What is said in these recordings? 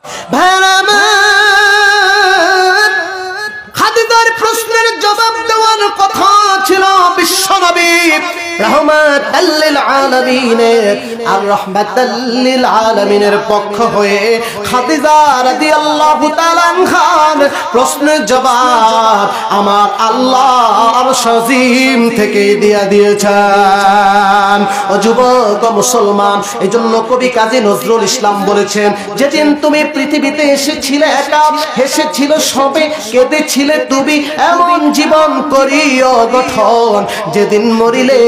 ভাইরা আমার, খাদিজার প্রশ্নের জবাব দেওয়ার কথা ছিল বিশ্বনবী রাহমাতাল লিল আলামিনের আর রাহমাতাল লিল আলামিনের পক্ষ হয়ে খাদিজা রাদিয়াল্লাহু তাআলা আনহার প্রশ্নের জবাব আমার আল্লাহ আরশ আজিম থেকে দিয়েছেন। ও যুবক ও মুসলমান, এইজন্য কবি কাজী নজরুল ইসলাম বলেছেন, যেদিন তুমি পৃথিবীতে এসেছিলে একা, হেসেছিল সবে, কেঁদেছিলে তুমি, এমন জীবন করিও গঠন, যেদিন মরিলে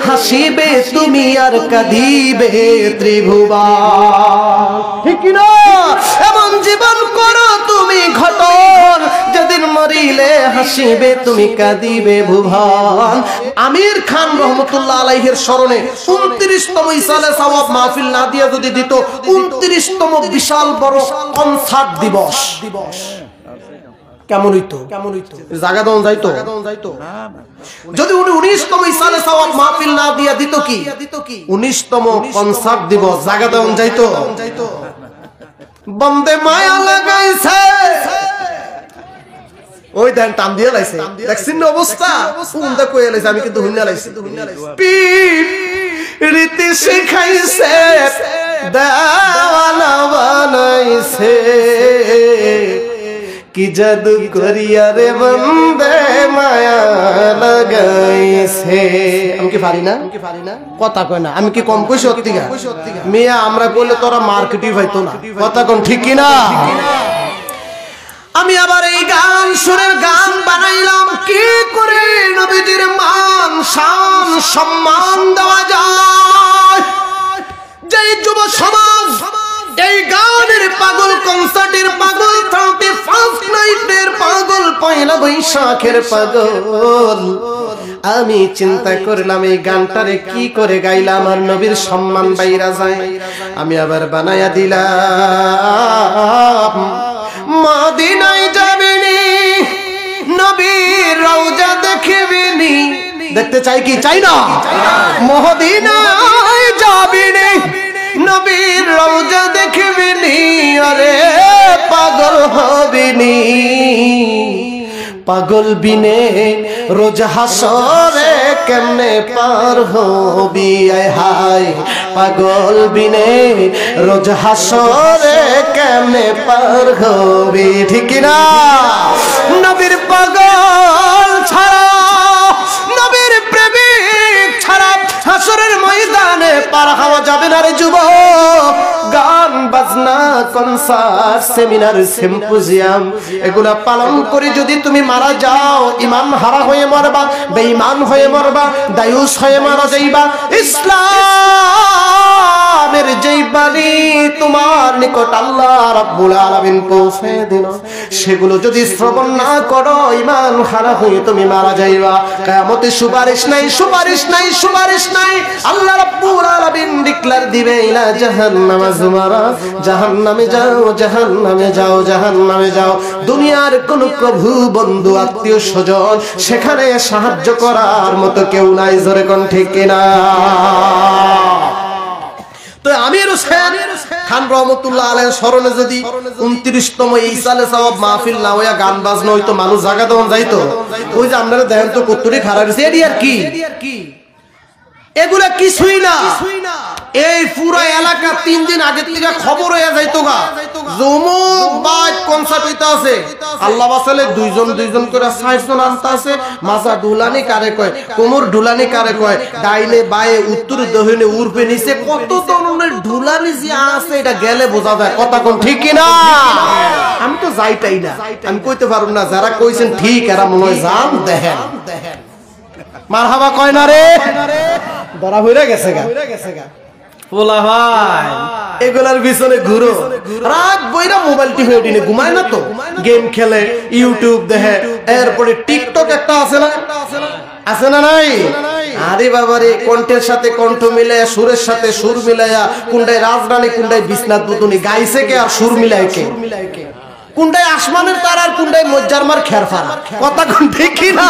হাসিবে তুমি আর কাঁদিবে ত্রিভুবন। ঠিক না? এমন জীবন করো তুমি ঘটন, যেদিন মরিলে হাসিবে তুমি কাঁদিবে ভুবন। আমির খান রহমতুল্লাহ আলাইহির স্মরণে 29তম ইসালে সওয়াব মাহফিল না দিয়ে যদি দিত 29তম বিশাল বড় কনসার্ট দিবস, কেমন হইতো? জায়গা দাও যাইতো? যদি উনি 19তম ইসালে সওয়াব মাহফিল না দিয়ে দিত কি 19তম কনসার্ট দিবস, জায়গা দাও যাইতো? বন্দে মায়া লাগাইছে, ওই দেন টান দিয়ে লাইছে, দেখছেন না অবস্থা? উন্দা কই লাইছে, আমি কিন্তু হুন্না লাইছি। রীতি শিখাইছে, দেওয়ানা বানাইছে, কি জাদু করিয়া রে বন্দে মায়া লাগাইছে। আমি কি পারি না? কথা কয় না, আমি কি কম কইছি? সত্যিকা মিয়া, আমরা কইলে তোরা মার্কেটই পাইতো না। কথা কোন ঠিক কি না? আমি আবার এই গান সুরের গান বানাইলাম কি করে নবীজির মান শান সম্মান দেওয়া যায়। যেই যুব সমাজ এই গানের পাগল, কনসার্টের পাগল, 31st নাইটের পাগল, পয়লা বৈশাখের পাগল, আমি চিন্তা করলাম এই গানটারে কি করে গাইলে আমার নবীর সম্মান বাইরা যায়। আমি আবার বানায়া দিলাম, মদিনায় যাবেনি, নবীর রওজা দেখবেনি। দেখতে চাই কি চাই না? মদিনায় যাবেনি, নবীর রওজা দেখবেনি, আরে পাগল হবেনি। পাগল বিনে রোজ হাসরে কেমনে পার হবি, আয় হায় পাগল বিনে রোজ হাসরে কেমনে পার হবি। ঠিক না? নবীর পাগল ছাড়া, নবীর প্রেমিক ছাড়া হাসরের ময়দানে পার হওয়া যাবে না রে যুবক। গান বাজনা, কনসার্ট, সেমিনার, সিম্পোজিয়াম এগুলা পালন করে যদি তুমি মারা যাও, ইমান হারা হয়ে মরবা, বেঈমান হয়ে মরবা, দায়ুস হয়ে মারা যাইবা। ইসলামের যেই বাণী তোমার নিকট আল্লাহ রাব্বুল আলামিন পৌঁছে দিল, সেগুলো যদি শ্রবণ না করো, ইমান হারা হয়ে তুমি মারা যাইবা। কিয়ামতে সুপারিশ নাই, সুপারিশ নাই, সুপারিশ নাই। আল্লাহ রাব্বুল আলামিন ডিক্লার দিবে, ইলা জাহান্নামা যুমারা, জাহান্নামে যাও, জাহান্নামে যাও, জাহান্নামে যাও। দুনিয়ার কোন প্রভু, বন্ধু, আত্মীয় স্বজন সেখানে সাহায্য করার মতো কেউ নাই। জোরে কোন ঠিক কিনা? তো আমির হোসেন খান রহমতুল্লাহ আলাইহির স্মরণে যদি 29তম ইসালে সওয়াব মাহফিল না হইয়া গান বাজনা হইতো, মানুষ জায়গা দেওয়া যাইতো। ওই যে আপনারা দেখেন তো কতটি খারাপ হয়েছে, এটি আর কি? এগুলা কিছুই না। এই পুরো এলাকা 3 দিন আগে থেকে খবর হয়ে যাইতো গা, জমুক বাইক কনসার্ট হইতা আছে, আল্লাহ বাসালে দুইজন করে 60 জন আনতা আছে। মাথা ঢুলানি কারে কয়, কোমর ঢুলানি কারে কয়, ডাইনে বায়ে উত্তর দক্ষিণে উর্পে নিচে কত ধরনের ঢুলানি যে আছে এটা গেলে বোঝা যায়। কথা কোন ঠিক কি না? আমি তো যাইতাই না, আমি কইতে পারব না। যারা কইছেন ঠিক, এরা মনে হয় যান দেখেন মারহাবা কয় না রে, ধরা হইরা গেছে গা। বলা ভাই এগুলার পিছনে ঘুরো, রাত বইরা মোবাইল টিপে উঠিনে ঘুমায় না তো, গেম খেলে, ইউটিউব দেখে, এরপরে টিকটক একটা আছে না, আছে না নাই? আরে বাবারে, কণ্ঠের সাথে কণ্ঠ মিলাইয়া, সুরের সাথে সুর মিলাইয়া, কোনটায় রাজরানী, কোনটায় বিছনাথ দুদুনি, গাইছে কে আর সুর মিলায় কে? কোনটায় আসমানের তারা আর কোনটায় মজ্জারমার খেরফারা। কথা কোন ঠিক না?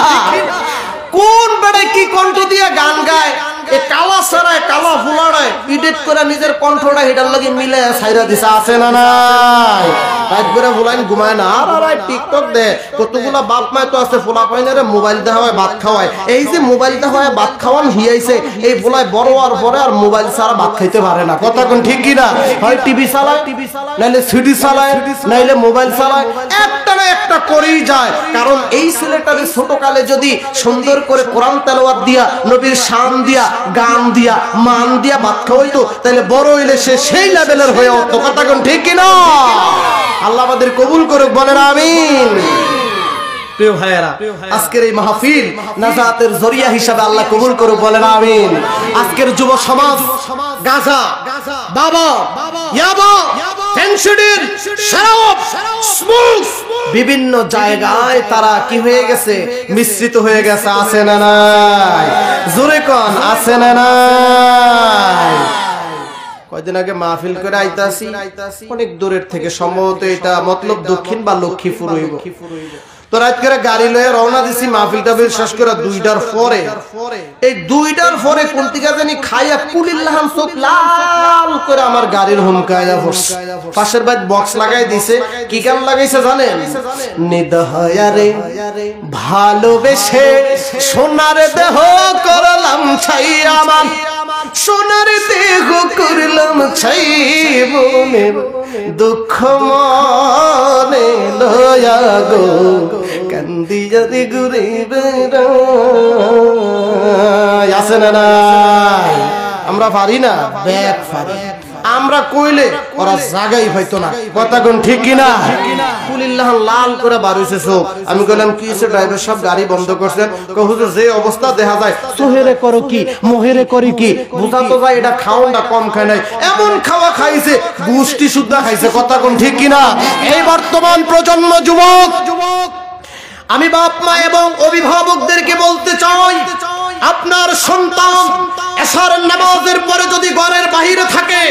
কোন বেড়ে কি কণ্ঠ দিয়ে গান গায়, এ কালা সারায়, কালা ফুলাড়ায় এডিট করে নিজের কণ্ঠটা এটার লাগে মিলে ছাইরা দিছে। আছে না নাই? রাত করে ফুলাইন ঘুমায় না আর টিকটক দে কতগুলা বাপ মায় তো আছে ফুলা পাইনারে মোবাইল দেখায় ভাত খাওয়ায় এই যে মোবাইল দেখায় ভাত খাওয়ান হিয়াইছে এই ফুলাই বড় হওয়ার পরে আর মোবাইল ছাড়া ভাত খাইতে পারে না কথা কোন ঠিক কি না হয় টিভি চালায় নাইলে সিডি চালায় নাইলে মোবাইল চালায় একটা না একটা করেই যায় কারণ এই ছেলেটারে ছোটকালে যদি সুন্দর করে কোরআন তেলাওয়াত দিয়া নবীর শান দিয়া গান দিয়া মান দিয়া ভাত খাওয়াইতো তাহলে বড় হইলে সে সেই লেভেলের হয়ে উঠতো কথা কোন ঠিক কি না আল্লাহ আমাদের কবুল করুক বলেন আমিন প্রিয় ভাইয়েরা আজকের এই মাহফিল নাজাতের জরিয়া হিসাবে আল্লাহ কবুল করুক বলেন আমিন আজকের যুব সমাজ গাঁজা বাবা ইয়াবা ফেনসিডিল শরাব স্মোক বিভিন্ন জায়গায় তারা কি হয়ে গেছে মিশ্রিত হয়ে গেছে আছে না নাই জোরে কোন আছে না নাই কয়দিন আগে মাহফিল করে আইতাছি অনেক দূরের থেকে সম্ভবত এটা মতলব দক্ষিণ বা লক্ষ্মীপুর হইব তো রাত করে গাড়ি লয়ে রওনা দিছি মাহফিলটা শেষ করে 2টার পরে এই 2টার পরে কোন থেকে জানি খাইয়া কুলিল্লাহান চোখ লাল করে আমার গাড়ির হুমকায়া পড়ছে পাশের বাইত বক্স লাগাই দিছে কি গান লাগাইছে জানেন নিদহায়া রে ভালোবেসে সোনার দেহ করলাম ছাই আমার সোনার দেহ করলাম ছাই মনের দুঃখ মনে লয়া গো কান্দিয়া রে ঘুরে বেড়াই আছে না নাই আমরা পারি না ব্যাগ পারি আমরা কইলে ওরা জায়গাই হয়তো না কথা কোন ঠিক কিনা কুলিল্লাহ লাল করে বাড়িছে চোখ আমি কইলাম কি হইছে ড্রাইভার সব গাড়ি বন্ধ করছেন কই হুজুর যে অবস্থা দেখা যায় সোহেরে করো কি মোহেরে করি কি বুঝা তো যায় এটা খাওনটা কম খায় নাই এমন খাওয়া খাইছে গুষ্টি শুদ্ধা খাইছে কথা কোন ঠিক কিনা এই বর্তমান প্রজন্ম যুবক আমি বাপ মা এবং অভিভাবকদেরকে বলতে চাই আপনার সন্তান এশার নামাজের পরে যদি ঘরের বাইরে থাকে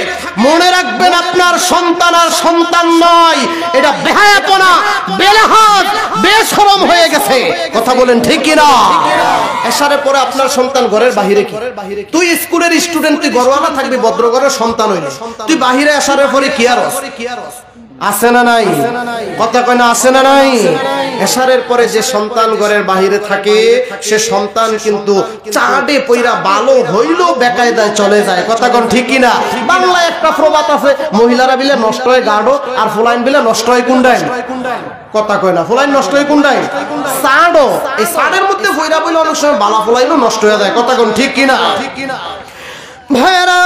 মনে রাখবেন আপনার সন্তান আর সন্তান নয় এটা বেহায়াপনা বেলাহাত বেশরম হয়ে গেছে কথা বলেন ঠিক কি না এশারের পরে আপনার সন্তান ঘরের বাইরে কি তুই স্কুলের স্টুডেন্ট তুই ঘরওয়ালা থাকবি ভদ্র ঘরের সন্তান হইলে তুই বাইরে এশারের পরে কি আর আছে না নাই কথা কয় না আছে না নাই এশারের পরে যে সন্তান ঘরের বাইরে থাকে সে সন্তান কিন্তু চাঁদে পইরা ভালো হইলো বেকায়দায় চলে যায় কথা কোন ঠিক কি না বাংলায় একটা প্রবাদ আছে মহিলারা বিলে নষ্ট হয় গাঢ় আর ফুলাইন বিলে নষ্ট হয় কুন্ডায় কথা কয় না ফুলাইন নষ্ট হয় কুন্ডায় চাঁদও এই চাঁদের মধ্যে পইরা বইলে অনেক সময় বালা ফুলাইনও নষ্ট হয়ে যায় কথা কোন ঠিক কি না ভাইরা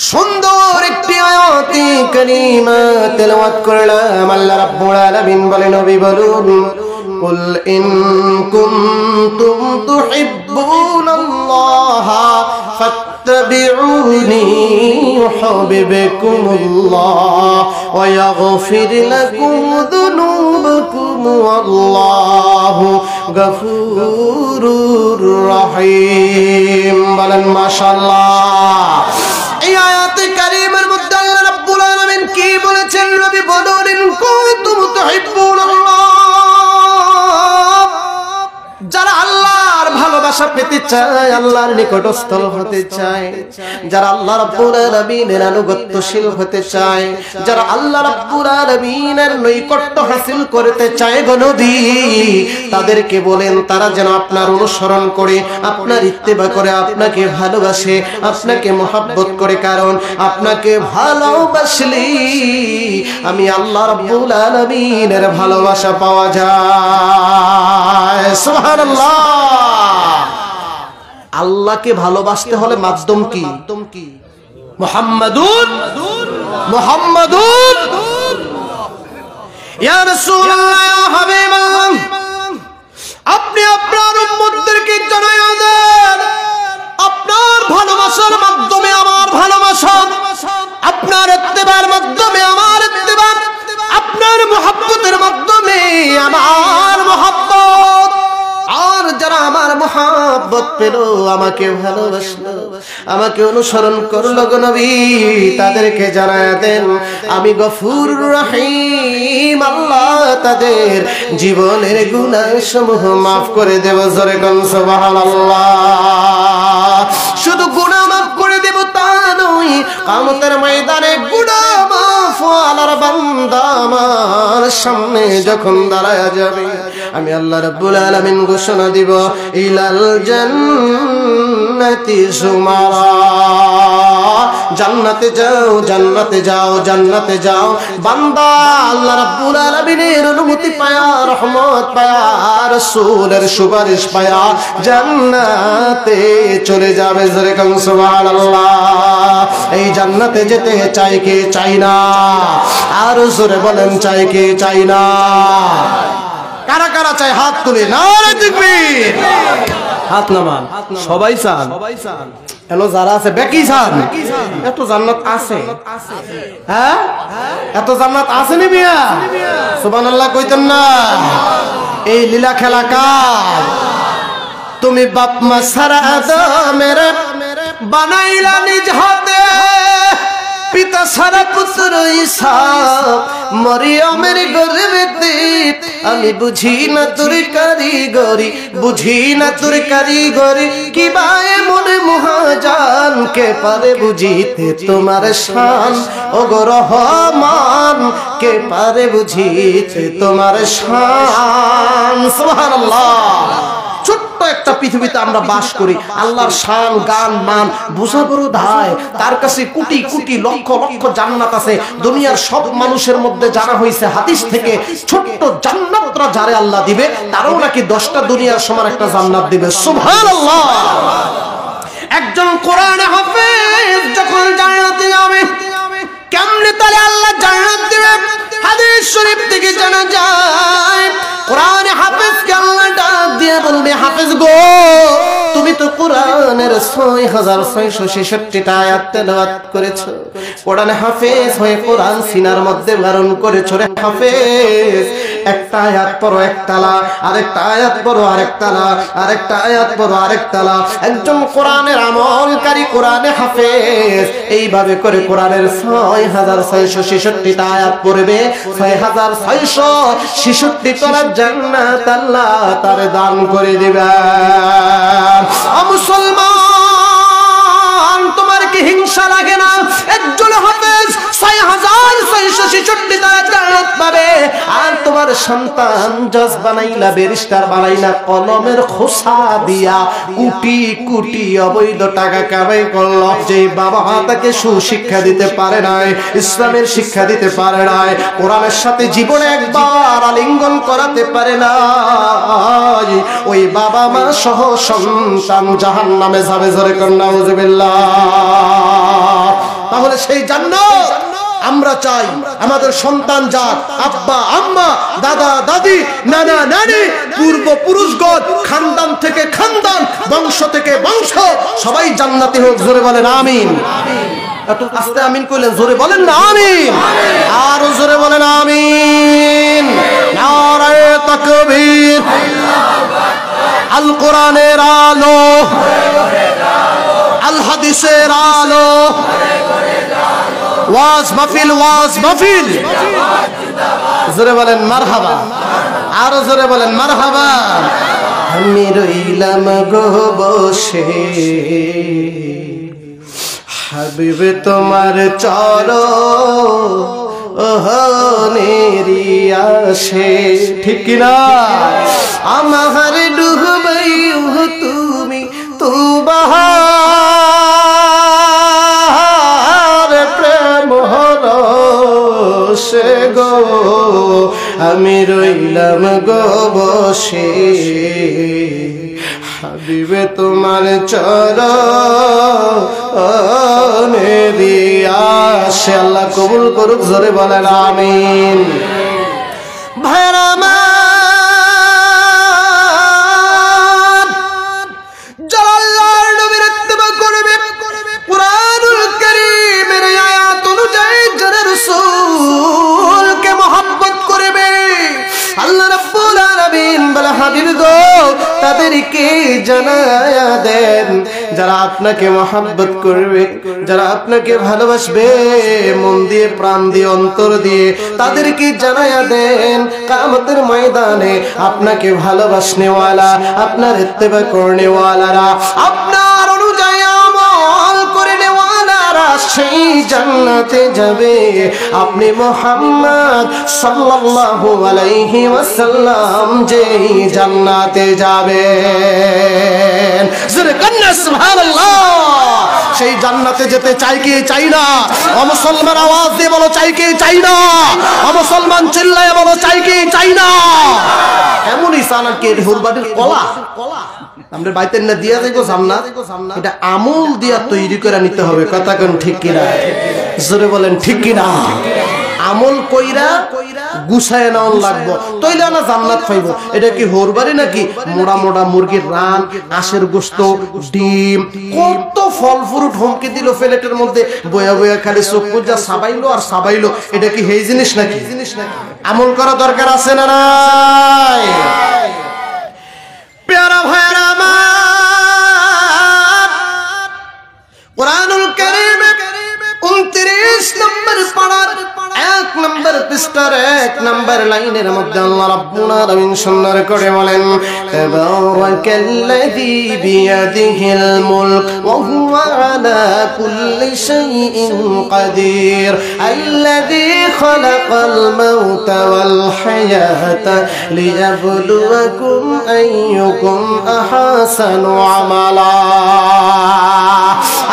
সুন্দর একটি আয়াতে কারিমা তেলাওয়াত করলাম আল্লাহ রাব্বুল আলামিন বলেন নবী বলুন কুল ইন কুনতুম তুহিব্বুনাল্লাহ ফাত্তাবিউনি ইউহিব্বুকুমুল্লাহ ওয়া ইয়াগফির লাকুম যুনুবাকুম ওয়াল্লাহু গফুরুর রহিম বলেন মাশাআল্লাহ এই আয়াতে কারিমার মধ্যে আল্লাহ রাব্বুল আলামিন কি বলেছেন নবী বলুন ইন কুনতুম তুহিব্বুনাল্লাহ যারা আল্লাহর ভালোবাসা পেতে চায় আল্লাহর নিকটস্থ হতে চায় যারা আল্লাহ রাব্বুল আলামিনের আনুগত্যশীল হতে চায় যারা আল্লাহ রাব্বুল আলামিনের নৈকট্য হাসিল করতে চায় গো নবী তাদেরকে বলেন তারা যেন আপনার অনুসরণ করে আপনার ইত্তেবা করে আপনাকে ভালোবাসে আপনাকে মহব্বত করে কারণ আপনাকে ভালোবাসলে আমি আল্লাহ রাব্বুল আলামিনের ভালোবাসা পাওয়া যায় সুবহানাল্লাহ আল্লাহকে ভালোবাসতে হলে মাধ্যম কি মুহাম্মাদুর ইয়া রাসূলুল্লাহ ইয়া হাবিবাল্লাহ আপনি আপনার উম্মতদেরকে জানায়া দেন আপনার ভালোবাসার মাধ্যমে আমার ভালোবাসা আপনার ইত্তেবার মাধ্যমে আমার ইত্তেবা আপনার মুহাব্বতের মাধ্যমে আমার মুহাব্বত আর যারা আমার মহব্বত পেল, আমাকে ভালোবাসলো, আমাকে অনুসরণ করলো গো নবী, তাদেরকে জানায়া দেন আমি গফুর রহিম, আল্লাহ তাদের জীবনের গুনাহসমূহ মাফ করে দেব। জোরে কোন সুবহানাল্লাহ। শুধু গুনাহ মাফ করে দেব তা নয়, কিয়ামতের ময়দানে গুনাহ মাফ ওয়ালার বান্দা আমার সামনে যখন দাঁড়ায়া যাবে, আমি আল্লাহ রাব্বুল আলামিন ঘোষণা দিব ইলাল জান্নাতি যুমারা, জান্নাতে যাও, জান্নাতে যাও, জান্নাতে যাও। বান্দা আল্লাহ রাব্বুল আলামিনের অনুমতি পায়া, রহমত পায়া, রাসূলের সুপারিশ পায়া জান্নাতে চলে যাবে। জোরে কোন সুবহানাল্লাহ। এই জান্নাতে যেতে চাই কে চাই না? আর জোরে বলেন চাই কে চাই না? কারা কারা চাই হাত তুলে নারে তাকবীর। হাত নামান, সবাই চান। এলো যারা আছে বেকি চান, এত জান্নাত আছে, হ্যাঁ এত জান্নাত আছে নি মিয়া? সুবহানাল্লাহ কইতেন না? এই লীলা খেলা কার? তুমি বাপ মা সারা আদমের বানাইলা নিজ হাতে, পিতা সারা পুত্র ঈসা মরিয়মের গর্ভেতে। আমি বুঝি না তোর কারিগরি, বুঝি না তোর কারিগরি, কি বায়ে মনে মহাজান কে পারে বুঝিতে তোমার শান, ও গো রহমান কে পারে বুঝিতে তোমার শান। সুবহানাল্লাহ। ছোট্ট একটা পৃথিবীতে আমরা বাস করি, আল্লাহর শান গান মান বোঝা বড় দায়। তার কাছে কোটি কোটি লক্ষ লক্ষ জান্নাত আছে। দুনিয়ার সব মানুষের মধ্যে জানা হয়েছে হাদিস থেকে, ছোট্ট জান্নাতরা যারে আল্লাহ দিবে তারও নাকি 10টা দুনিয়ার সমান একটা জান্নাত দিবে। সুবহানাল্লাহ। একজন কোরআন হাফেজ যখন জান্নাতে যাবে, কেমনে তাহলে আল্লাহ জান্নাত দিবে? হাদিস শরীফ থেকে জানা যায়, কোরআন হাফেজকে আল্লাহ ডাক দিয়ে বলবে, হাফেজ গো তুমি তো কোরআনের 6666টা আয়াত তেলাওয়াত করেছো, কোরআনে হাফেজ হয়ে কোরআন সিনার মধ্যে ধারণ করেছো রে হাফেজ। একটা আয়াত পড়ো এক তালা, আরেকটা আয়াত পড়ো আরেক তালা, আরেকটা আয়াত পড়ো আরেক তালা। একজন কোরআনের আমলকারী কোরআনে হাফেজ এইভাবে করে কোরআনের 6666টা আয়াত পড়বে, 6666 তলার জান্নাত আল্লাহ তারে দান করে দিবেন। ও মুসলমান, তোমার কি হিংসা লাগে না? একজন হাফেজ 6666 তলার জান্নাত পাবে, আর তোমার সন্তান জজ বানাইলা, ব্যারিস্টার বানাইলা, কলমের খোসা দিয়া কোটি কোটি অবৈধ টাকা কামাই করলো, যে বাবা মা তাকে সুশিক্ষা দিতে পারে নাই, ইসলামের শিক্ষা দিতে পারে নাই, কোরআনের সাথে জীবনে একবার আলিঙ্গন করাতে পারে না, ওই বাবা মা সহ সন্তান জাহান্নামে যাবে। জোরে কর নাউযুবিল্লাহ। তাহলে সেই জান্নাত আমরা চাই আমাদের সন্তান যাক, আব্বা আম্মা দাদা দাদি নানা নানি পূর্বপুরুষগণ খানদান থেকে খানদান, বংশ থেকে বংশ সবাই জান্নাতি হোক। জোরে বলেন আমিন। একটু আস্তে আমিন কইলেন, জোরে বলেন না আমিন। আরো জোরে বলেন আমিন। নারায়ে তাকবীর। আল কোরআনের আলো, আল হাদিসের আলো, ওয়াজ মাহফিল, ওয়াজ মাহফিল। জোরে বলেন মারহাবা। আরো জোরে বলেন মারহাবা। আমি রইলাম গো বসে, হাবিব তোমার চরণেরি আসে, ঠিক কিনা? আমার ডুবাইও তুমি তুবাহার প্রেম হরসে গো, আমি রইলাম গো বসে, হাবিবে তোমার চরণেরি আসে। আল্লাহ কবুল করুক। জোরে বলেন আমিন। ভাইরা আমার, যারা আল্লাহর নবীর ইত্তেবা করবে, কুরআনুল কারীমের আয়াত অনুযায়ী যারা রাসূলকে মহব্বত করবে, আল্লাহ রাব্বুল আলামিন আলামিন বলে হাবিব গো তাদেরকে জানায়া দেন যারা আপনাকে মহব্বত করবে, যারা আপনাকে ভালোবাসবে মন দিয়ে প্রাণ দিয়ে অন্তর দিয়ে, তাদেরকে জানায়া দেন কিয়ামতের ময়দানে আপনাকে ভালোবাসনেওয়ালা, আপনার ইত্তেবা করনেওয়ালারা, আপনার অনুযায়ী আমল করেনেওয়ালারা সেই জান্নাতে যাবে। আপনি মুহাম্মদ সাল্লাল্লাহু আলাইহি ওয়াসাল্লাম যেই জান্নাতে যাবেন, জোরে কন্না সুবহানাল্লাহ। সেই জান্নাতে যেতে চাই কি চাই না? ও মুসলমান আওয়াজ দিয়ে বলো চাই কি চাই না? ও মুসলমান চিল্লায়ে বলো চাই কি চাই না? এমনই সানাকে হুরবাটির কলা আমরা বাইতে না দিয়া যাইবো জান্নাত, এটা আমল দিয়া তৈরি করে নিতে হবে। কথা কোন ঠিক কি না? জোরে বলেন ঠিক কি না? আমল কইরা গুছায় নাও লাগবো, তইলে না জান্নাত পাইবো। এটা কি হোরবাড়ি নাকি? মোড়া মোড়া মুরগির রান, আশের গোশত, ডিম, কত ফল ফ্রুট হুমকি দিল প্লেটের মধ্যে, বয়া বয়া খালি চোখ পূজা সাবাইলো আর সাবাইলো। এটা কি সেই জিনিস নাকি? আমল করা দরকার আছে না নাই? প্যারা ভাইরা আমার, কুরআনুল কারীম 29 নম্বর পারার 1 নম্বর পৃষ্ঠার 1 নম্বর লাইনের মধ্যে আল্লাহ রাব্বুল আলামিন সুন্দর করে বলেন, তাবারাকাল্লাযী বিয়াদিহিল মুলক ওয়া হুয়া আলা কুল্লি শাইইন কাদির আল্লাযী খালাকাল মাউতা ওয়াল হায়াতা লিয়াবলুয়াকুম আইয়ুকুম আহসানু আমালা।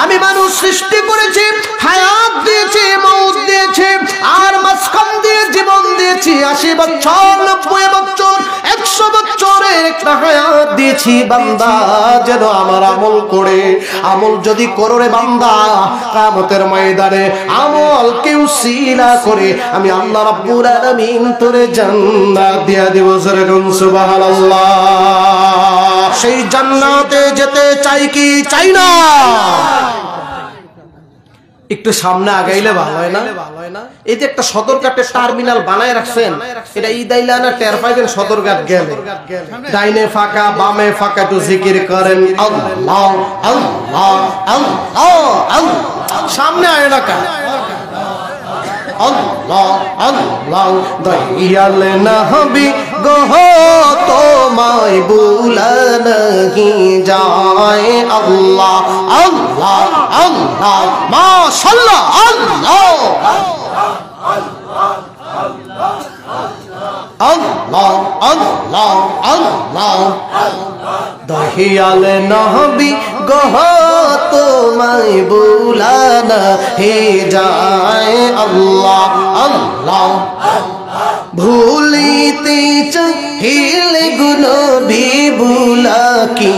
আমি মানুষ সৃষ্টি করেছি, হায়াত দিয়েছি, মউত দিয়েছি, আর মাঝখান দিয়ে জীবন দিয়েছি। 80 বছর, 90 বছর, 100 বছরের একটা হায়াত দিয়েছি বান্দা যেন আমার আমল করে। আমল যদি করো রে বান্দা, কিয়ামতের ময়দানে আমল কেউ উসিলা করে আমি আল্লাহ রাব্বুল আলামিন তোরে জান্নাত দিয়া দেব। সুবহানাল্লাহ। সেই জান্নাতে যেতে চাই কি চাই না? একটু সামনে আগাইলে ভালো হয় না? এই যে একটা সদরঘাটের টার্মিনাল বানায় রাখছেন, এটা ঈদাইলা না টের পাইবেন সদরঘাট গেলে। ডাইনে ফাঁকা বামে ফাঁকা, একটু জিকির করেন আল্লাহ আল্লাহ আল্লাহ আল্লাহ। সামনে আয় না কা আল্লাহ আল্লাহ। দয়াল নবী গো তোমায় ভুলা নাহি যায়, আল্লাহ আল্লাহ আল্লাহ মাশাআল্লাহ আল্লাহ আল্লাহ আল্লাহ আল্লাহ। দয়াল নবী গো তোমায় ভুলা নাহি যায়, আল্লাহ আল্লাহ। ভুলিতে চাইলে গুনবি ভুলা কি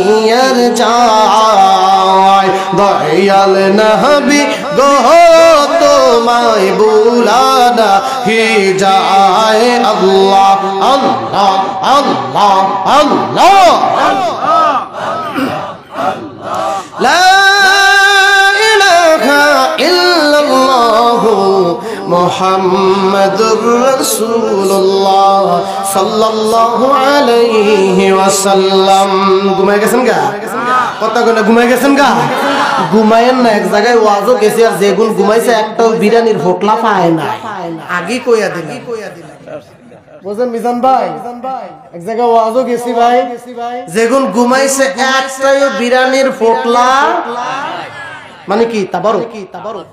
আর যায়, দয়াল নবী গো তোমায় ভুলা নাহি যায়, আল্লাহ আল্লাহ আল্লাহ আল্লাহ। লা ইলাহা ইল্লাল্লাহু মুহাম্মাদুর রাসূলুল্লাহ সাল্লাল্লাহু আলাইহি ওয়াসাল্লাম। ঘুমায় গেছেন গা? কথা কই না ঘুমায় গেছেন গা? ঘুমায়েন না। এক জায়গায় ওয়াজও গেছে, আর যেগুন ঘুমাইছে একটাও বিরানির ফোটলা পায় না। আগে কইয়া দিলাম, বুঝেন মিজান ভাই? এক জায়গায় ওয়াজও গেছি ভাই, যেগুন ঘুমাইছে একটাও বিরানির ফোটলা, মানে কি তাবারুক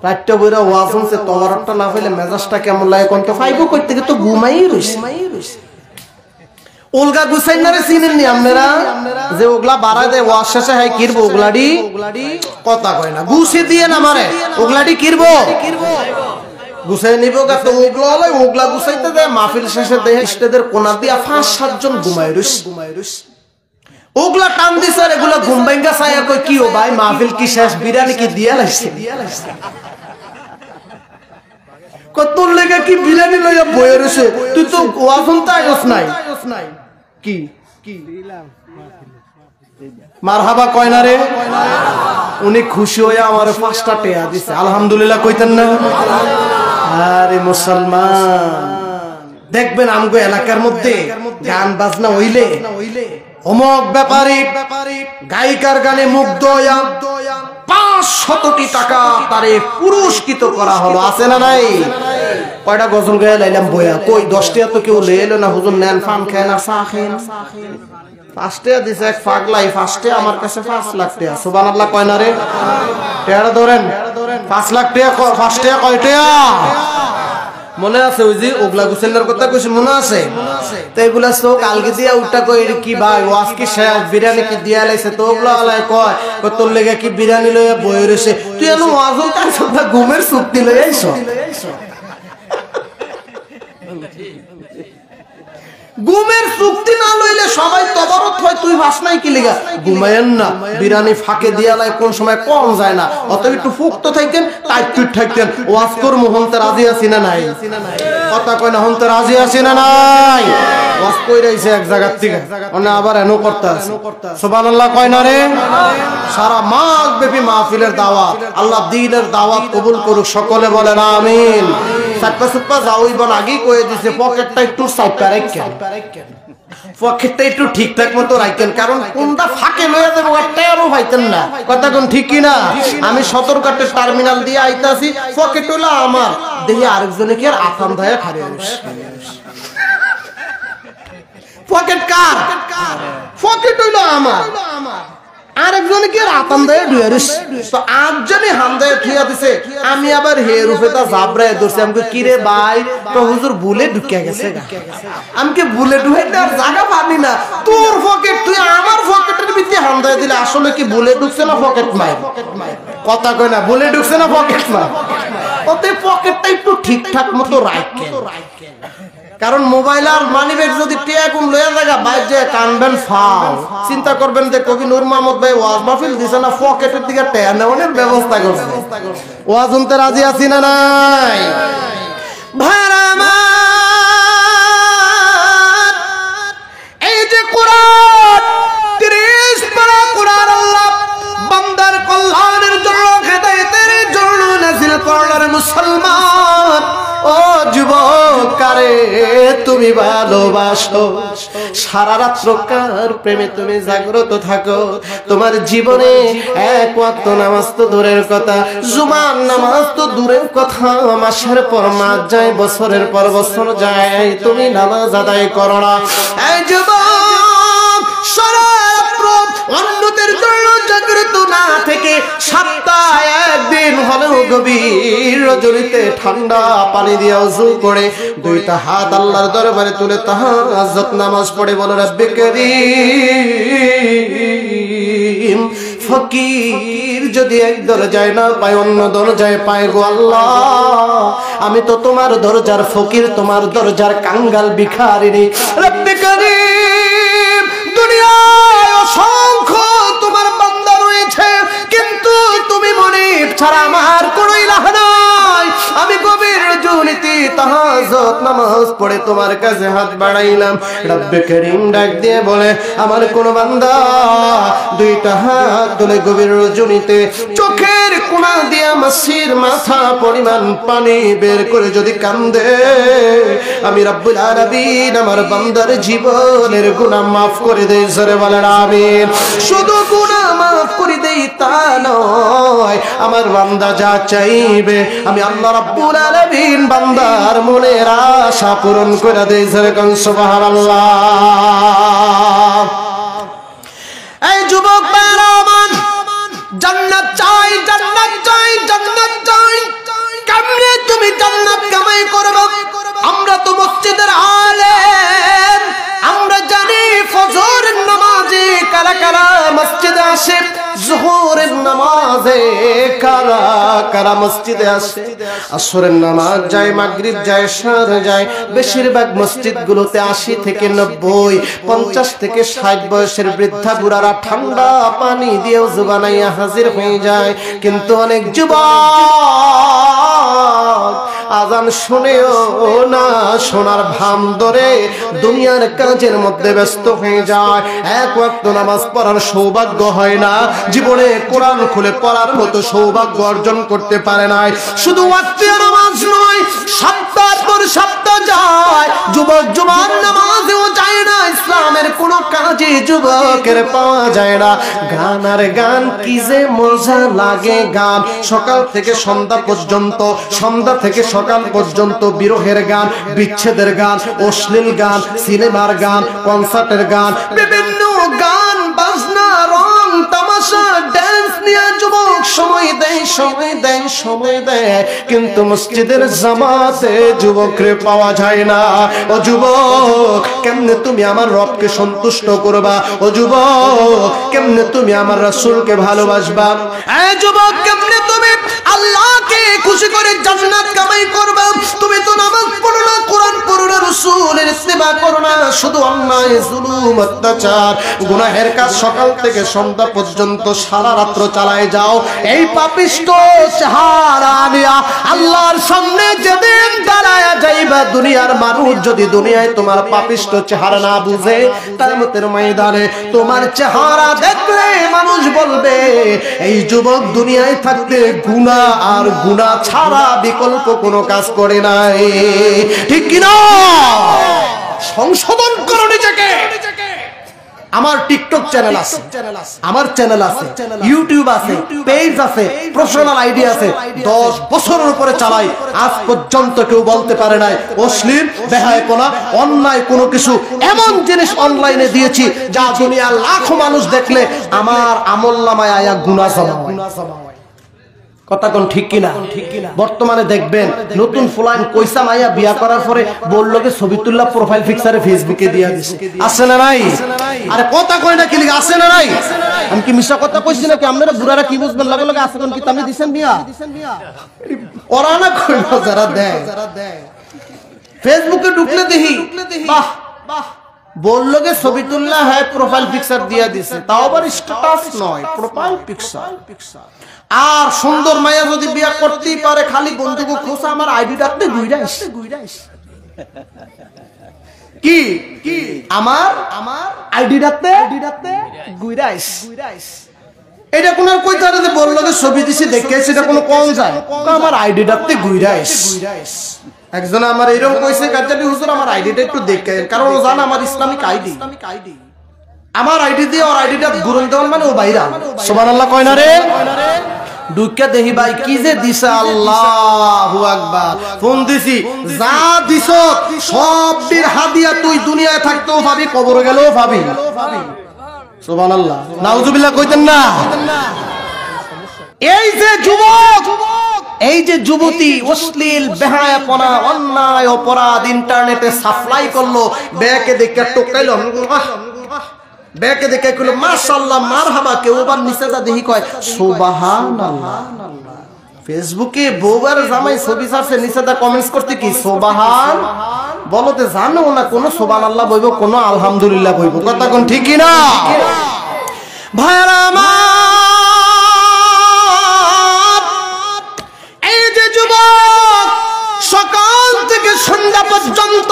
রাতটা বইরা ওয়াজ শুনছে, তাবারুকটা না হইলে মেজাজটা কেমন লাগে কোন তো ফাইবো কইতে তো ঘুমাই রইছে। ওলগা গুসাইনারে চিনেন নি আপনারা? যে ওগলা বাড়ায় দেয় ওয়াজ শেষে হাই কিরবো ওগলাডি, কথা কয় না, গুছি দিয়ে না মারে ওগলাডি কিরবো, গুছাই নিব গা। তো ওগলা হলে ওগলা গুছাইতে দেয়, মাহফিল শেষে দেয় স্টেজের কোনা দিয়া 5-7 জন ঘুমাই রইছে। ওগলা টান দিছে আর এগুলা ঘুম ভাঙ্গা ছায়া কই কি ও ভাই মাহফিল কি শেষ, বিরিয়ানি কি দিয়া লাইছে? কত লেগে কি বিরিয়ানি লইয়া বইয়া রইছে, তুই তো ওয়াজ শুনতে আইছ নাই? কি কি মারহাবা কয় না রে? উনি খুশি হয়ে আমার 5টা টেয়া দিছে, আলহামদুলিল্লাহ কইতেন না? আরে মুসলমান দেখবেন আমগো এলাকার মধ্যে গান বাজনা হইলে অমক ব্যাপারী গায়িকার গানে মুগ্ধ হইয়া 500 টাকা তারে পুরস্কৃত করা হলো, আছে না নাই? কয়টা গজল গায়ে লাইলাম বইয়া, কই 10 টাকা তো কেউ লেলো না, হুজুর নেন ফান খায় না চা খায় না। 5 টাকা দিছে এক পাগলাই, 5 টাকা আমার কাছে 5 লাখ টাকা। সুবহানাল্লাহ কয় না রে? টাকা ধরেন 5 লাখ টাকা, 5 টাকা কয় টাকা মনে আছে? ওই যে ওগলা গুসেলের কথা কইছি মনে আছে? তো এগুলা চোখ আলগে দিয়া উল্টা কই কি ভাই ওয়াজ কি শেষ, বিরিয়ানি কি দিয়া লাইছে? তো ওগলা আলাই কয় তোর লেগে কি বিরিয়ানি লইয়া বই রইছে, তুই এনো ওয়াজল কাজ না ঘুমের চুক্তি লই আইছো। ঘুমের চুক্তি না লইলে সবাই তবরত হয়, তুই ভাস নাই কি লিগা? ঘুমায়েন না, বিরিয়ানি ফাঁকে দিয়া লাই কোন সময় কম যায় না, অত একটু ফুক্ত থাকেন টাইট টুইট থাকেন। ওয়াজ কর মোহনতে রাজি আছি না নাই? কথা কয় না হনতে রাজি আছি না নাই? ওয়াজ কই রাইছে এক জায়গা থেকে মানে আবার এনো করতে আছে। সুবহানাল্লাহ কয় না রে? সারা মাস ব্যাপী মাহফিলের দাওয়াত, আল্লাহ দ্বীনের দাওয়াত কবুল করুক, সকলে বলেন আমিন। সাপ্পা সুপ্পা যাওইবন আগেই কয়ে দিছে পকেটটা একটু সাইপা রাখেন, পকেটটা একটু ঠিকঠাক মতো রাখেন, কারণ কোনটা ফাঁকে লয়ে যাবো টেরও পাইতেন না। কথা কোন ঠিক কিনা? আমি সতর্কতে টার্মিনাল দিয়ে আইতাছি, পকেট হলো আমার, দেখি আরেকজনে কি আর আতাম ধায়া খারে পকেট কার? পকেট হইলো আমার, আরেকজনে কি আর আতাম ধায়া ডুয়ারিস। তো আটজনে হামদায় থিয়া দিছে, আমি আবার হে রূপেটা জাবরায় ধরছি। আমাকে কিরে ভাই তো হুজুর ভুলে ঢুকিয়া গেছে, আমাকে ভুলে ঢুকাইতে আর জায়গা পাবি না। তোর পকেট তুই আমার পকেটের ভিতরে হামদায় দিলে আসলে কি ভুলে ঢুকছে না পকেট মাই? কথা কয় না, ভুলে ঢুকছে না পকেট মাই? ওতে পকেটটা একটু ঠিকঠাক মতো রাখেন, কারণ মোবাইল আর মানি ব্যাগ যদি টিয়াগুন লয়ে জায়গা বাইর যে কানবেন ফাও, চিন্তা করবেন যে কবি নূর মাহমুদ ভাই ওয়াজ মাহফিল দিছে না, পকেটের দিকে টেয়া নেওয়ার ব্যবস্থা করছে। ওয়াজ শুনতে রাজি আছি না নাই? ভাইরা আমার, এই যে কোরআন 30 পারা কোরআন আল্লাহ বান্দার কল্যাণের জন্য, হেদায়েতের জন্য নাযিল করলেন। মুসলমান ও যুবক, কারে তুমি ভালোবাসো, সারা রাত্র কার প্রেমে তুমি জাগ্রত থাকো? তোমার জীবনে এক ওয়াক্ত নামাজ তো দূরের কথা, জুমার নামাজ তো দূরের কথা, মাসের পর মাস যায়, বছরের পর বছর যায়, তুমি নামাজ আদায় করো না। এই যুবক, সারা রাত্র অন্যদের জন্য জাগ্রত না থেকে সপ্তাহে একদিন হলেও গভীর রজনীতে ঠান্ডা পানি দিয়ে ওযু করে 2টা হাত আল্লাহর দরবারে তুলে তাহাজ্জুদ নামাজ পড়ে বলো রব্বে কারীম, ফকির যদি এক দরজায় না পায় অন্য দরজায় পায় গো আল্লাহ, আমি তো তোমার দরজার ফকির, তোমার দরজার কাঙ্গাল ভিখারিনী। রব্বে কারীম, দুনিয়ায় অসংখ্য তোমার বান্দা রয়েছে, কিন্তু তুমি মনিব ছাড়া আমার কোনো ইলাহ নাই। আমি গভীর রজনীতে তাহাজ্জুদ নামাজ পড়ে তোমার কাছে হাত বাড়াইলাম। রব্বে কারীম ডাক দিয়ে বলে, আমার কোন বান্দা 2টা হাত তুলে গভীর রজনীতে চোখের কোণা দিয়া মাছির মাথা পরিমাণ পানি বের করে যদি কান্দে, আমি রব্বুল আলামিন আমার বান্দার জীবনের গুনাহ মাফ করে দেই। জোরে বলেন আমিন। শুধু গুনাহ মাফ করে দেই তা নয়, আমার বান্দা যা চাইবে আমি আল্লাহ রাব্বুল আলামিন বান্দার মনের আশা পূরণ করে দেই। জোরে কোন সুবহানাল্লাহ। এই যুবক ভাইরা আমার, জান্নাত চাই, জান্নাত চাই, জান্নাত চাই, কেমনে তুমি জান্নাত কামাই করবে? আমরা তো মসজিদের আলেম, আমরা জানি ফজরের নামাজে কারা কারা মসজিদে আসে, যোহরের নামাজে কারা কারা মসজিদে আসে, আসরের নামাজ যায়, মাগরিব যায়, ইশার যায়। বেশিরভাগ মসজিদগুলোতে 80 থেকে 90, 50 থেকে 60 বয়সের বৃদ্ধা বুড়ারা ঠান্ডা পানি দিয়ে ওযু বানাইয়া হাজির হয়ে যায়। কিন্তু অনেক যুবক আজান শুনেও না, শোনার ভান ধরে দুনিয়ার কাজের মধ্যে ব্যস্ত হয়ে যায়, এক ওয়াক্ত নামাজ পড়ার সৌভাগ্য হয় না, জীবনে কোরআন খুলে পড়ার মতো সৌভাগ্য অর্জন করতে পারে না। শুধু ওয়াক্তে নামাজ নয়, সপ্তাহ পর সপ্তাহ যায়, যুবক জুমার নামাজেও যায় না, ইসলামের কোনো কাজে যুবকের পাওয়া যায় না। গান আর গান, কি যে মজা লাগে গান। সকাল থেকে সন্ধ্যা পর্যন্ত, সন্ধ্যা থেকে সকাল পর্যন্ত বিরহের গান, বিচ্ছেদের গান, অশ্লীল গান, সিনেমার গান, কনসার্টের গান, বিভিন্ন গান বাজনা, রং তামাশা, ড্যান্স নিয়ে যুবক সময় দেয়, সময় দেয়, সময় দেয়, কিন্তু মসজিদের জামাতে যুবকরে পাওয়া যায় না। ও যুবক, কেমনে তুমি আমার রবকে সন্তুষ্ট করবা? ও যুবক, কেমনে তুমি আমার রাসূলকে ভালোবাসবা? এই যুবক, কেমনে তুমি আল্লাহকে খুশি করে জান্নাত কামাই করবা? তুমি তো নামাজ পড়ো না, কোরআন পড়ো না, রাসূলের ইত্তেবা করো না, শুধু অন্যায়, জুলুম, অত্যাচার, গুনাহের কাজ সকাল থেকে সন্ধ্যা পর্যন্ত সারা রাত্র চালায় যাও। এই পাপিষ্ট চেহারা নিয়া আল্লাহর সামনে যেদিন দাঁড়ায় যাইবা, দুনিয়ার মানুষ যদি দুনিয়ায় তোমার পাপিষ্ট চেহারা না বুঝে, কিয়ামতের ময়দানে তোমার চেহারা দেখলে মানুষ বলবে এই যুবক দুনিয়ায় থাকতে গুনাহ আর গুনাহ ছাড়া বিকল্প কোনো কাজ করে নাই। ঠিক কি না? সংশোধন করো নিজেকে। আমার টিকটক চ্যানেল আছে, আমার চ্যানেল আছে, ইউটিউব আছে, পেজ আছে, প্রফেশনাল আইডি আছে, 10 বছরের উপরে চালাই, আজ পর্যন্ত কেউ বলতে পারে নাই অশ্লীল, বেহায়াপনা, অন্যায় কোনো কিছু এমন জিনিস অনলাইনে দিয়েছি যা দুনিয়ার লাখো মানুষ দেখলে আমার আমলনামায় আয়া গুনাহ জমা হয়। কথা কোন ঠিক কিনা? বর্তমানে দেখবেন নতুন ফুলাইন কইসা মাইয়া বিয়া করার পরে বললোকে ছবি তুল্লা প্রোফাইল পিকচারে ফেসবুকে দিয়া দিছে। আছে না নাই? আরে কথা কই না কি লিখা আছে না নাই? আমি কি মিছা কথা কইছি নাকি? আপনারা বুড়ারা কি বুঝবেন? লাগে লাগে আছে কোন কি তুমি দিছেন বিয়া? ওরা না কইলো যারা দেয় ফেসবুকে ঢুকলে দেখি বাহ বাহ বললোকে ছবি তুল্লা হ্যাঁ প্রোফাইল পিকচার দিয়া দিছে, তাও আবার স্ট্যাটাস নয়, প্রোফাইল পিকচার। আর সুন্দর মায়া যদি বিয়া করতেই পারে, খালি বন্ধুকে খোঁজা আমার আইডি ডাকতে গুইরাইস কি কি আমার আইডি ডাকতে গুইরাইস। এটা কোন আর কইতে আরে বললো যে ছবি দিছি দেখে সেটা কোনো কোন যায়, আমার আইডি ডাকতে গুইরাইস। একজন আমার এরকম কইছে গাজ্জালি হুজুর আমার আইডিটা একটু দেখেন, কারণ ও জানে আমার ইসলামিক আইডি, আমার আইডি দিয়ে ওর আইডিটা গুরুন দেওয়ান মানে ও বাইরা। সুবহানাল্লাহ কয় না রে? ঢুকে দেখি ভাই কি যে দিছে, আল্লাহু আকবার। ফোন দিছি, যা দিছ সবটির হাদিয়া তুই দুনিয়ায় থাকতেও পাবি, কবরে গেলেও পাবি। সুবহানাল্লাহ, নাউজুবিল্লাহ কইতেন না? এই যে যুবক, এই যে যুবতী অশ্লীল, বেহায়াপনা, অন্যায়, অপরাধ ইন্টারনেটে সাপ্লাই করলো, ব্যাকে দেখে টোকাইলো, ব্যাকে দেখে কইলো মাশাআল্লাহ মারহাবা, কেউ আবার নিচে যা দেখি কয় সুবহানাল্লাহ। ফেসবুকে বউবার জামাই ছবি ছাড়ছে, নিচে দা কমেন্টস করতে কি সুবহান বলতে জানো না, কোন সুবহানাল্লাহ বইব, কোন আলহামদুলিল্লাহ বইব। কথা কোন ঠিক কি না? ভাইরা আমার, এই যে যুবক সকাল থেকে সন্ধ্যা পর্যন্ত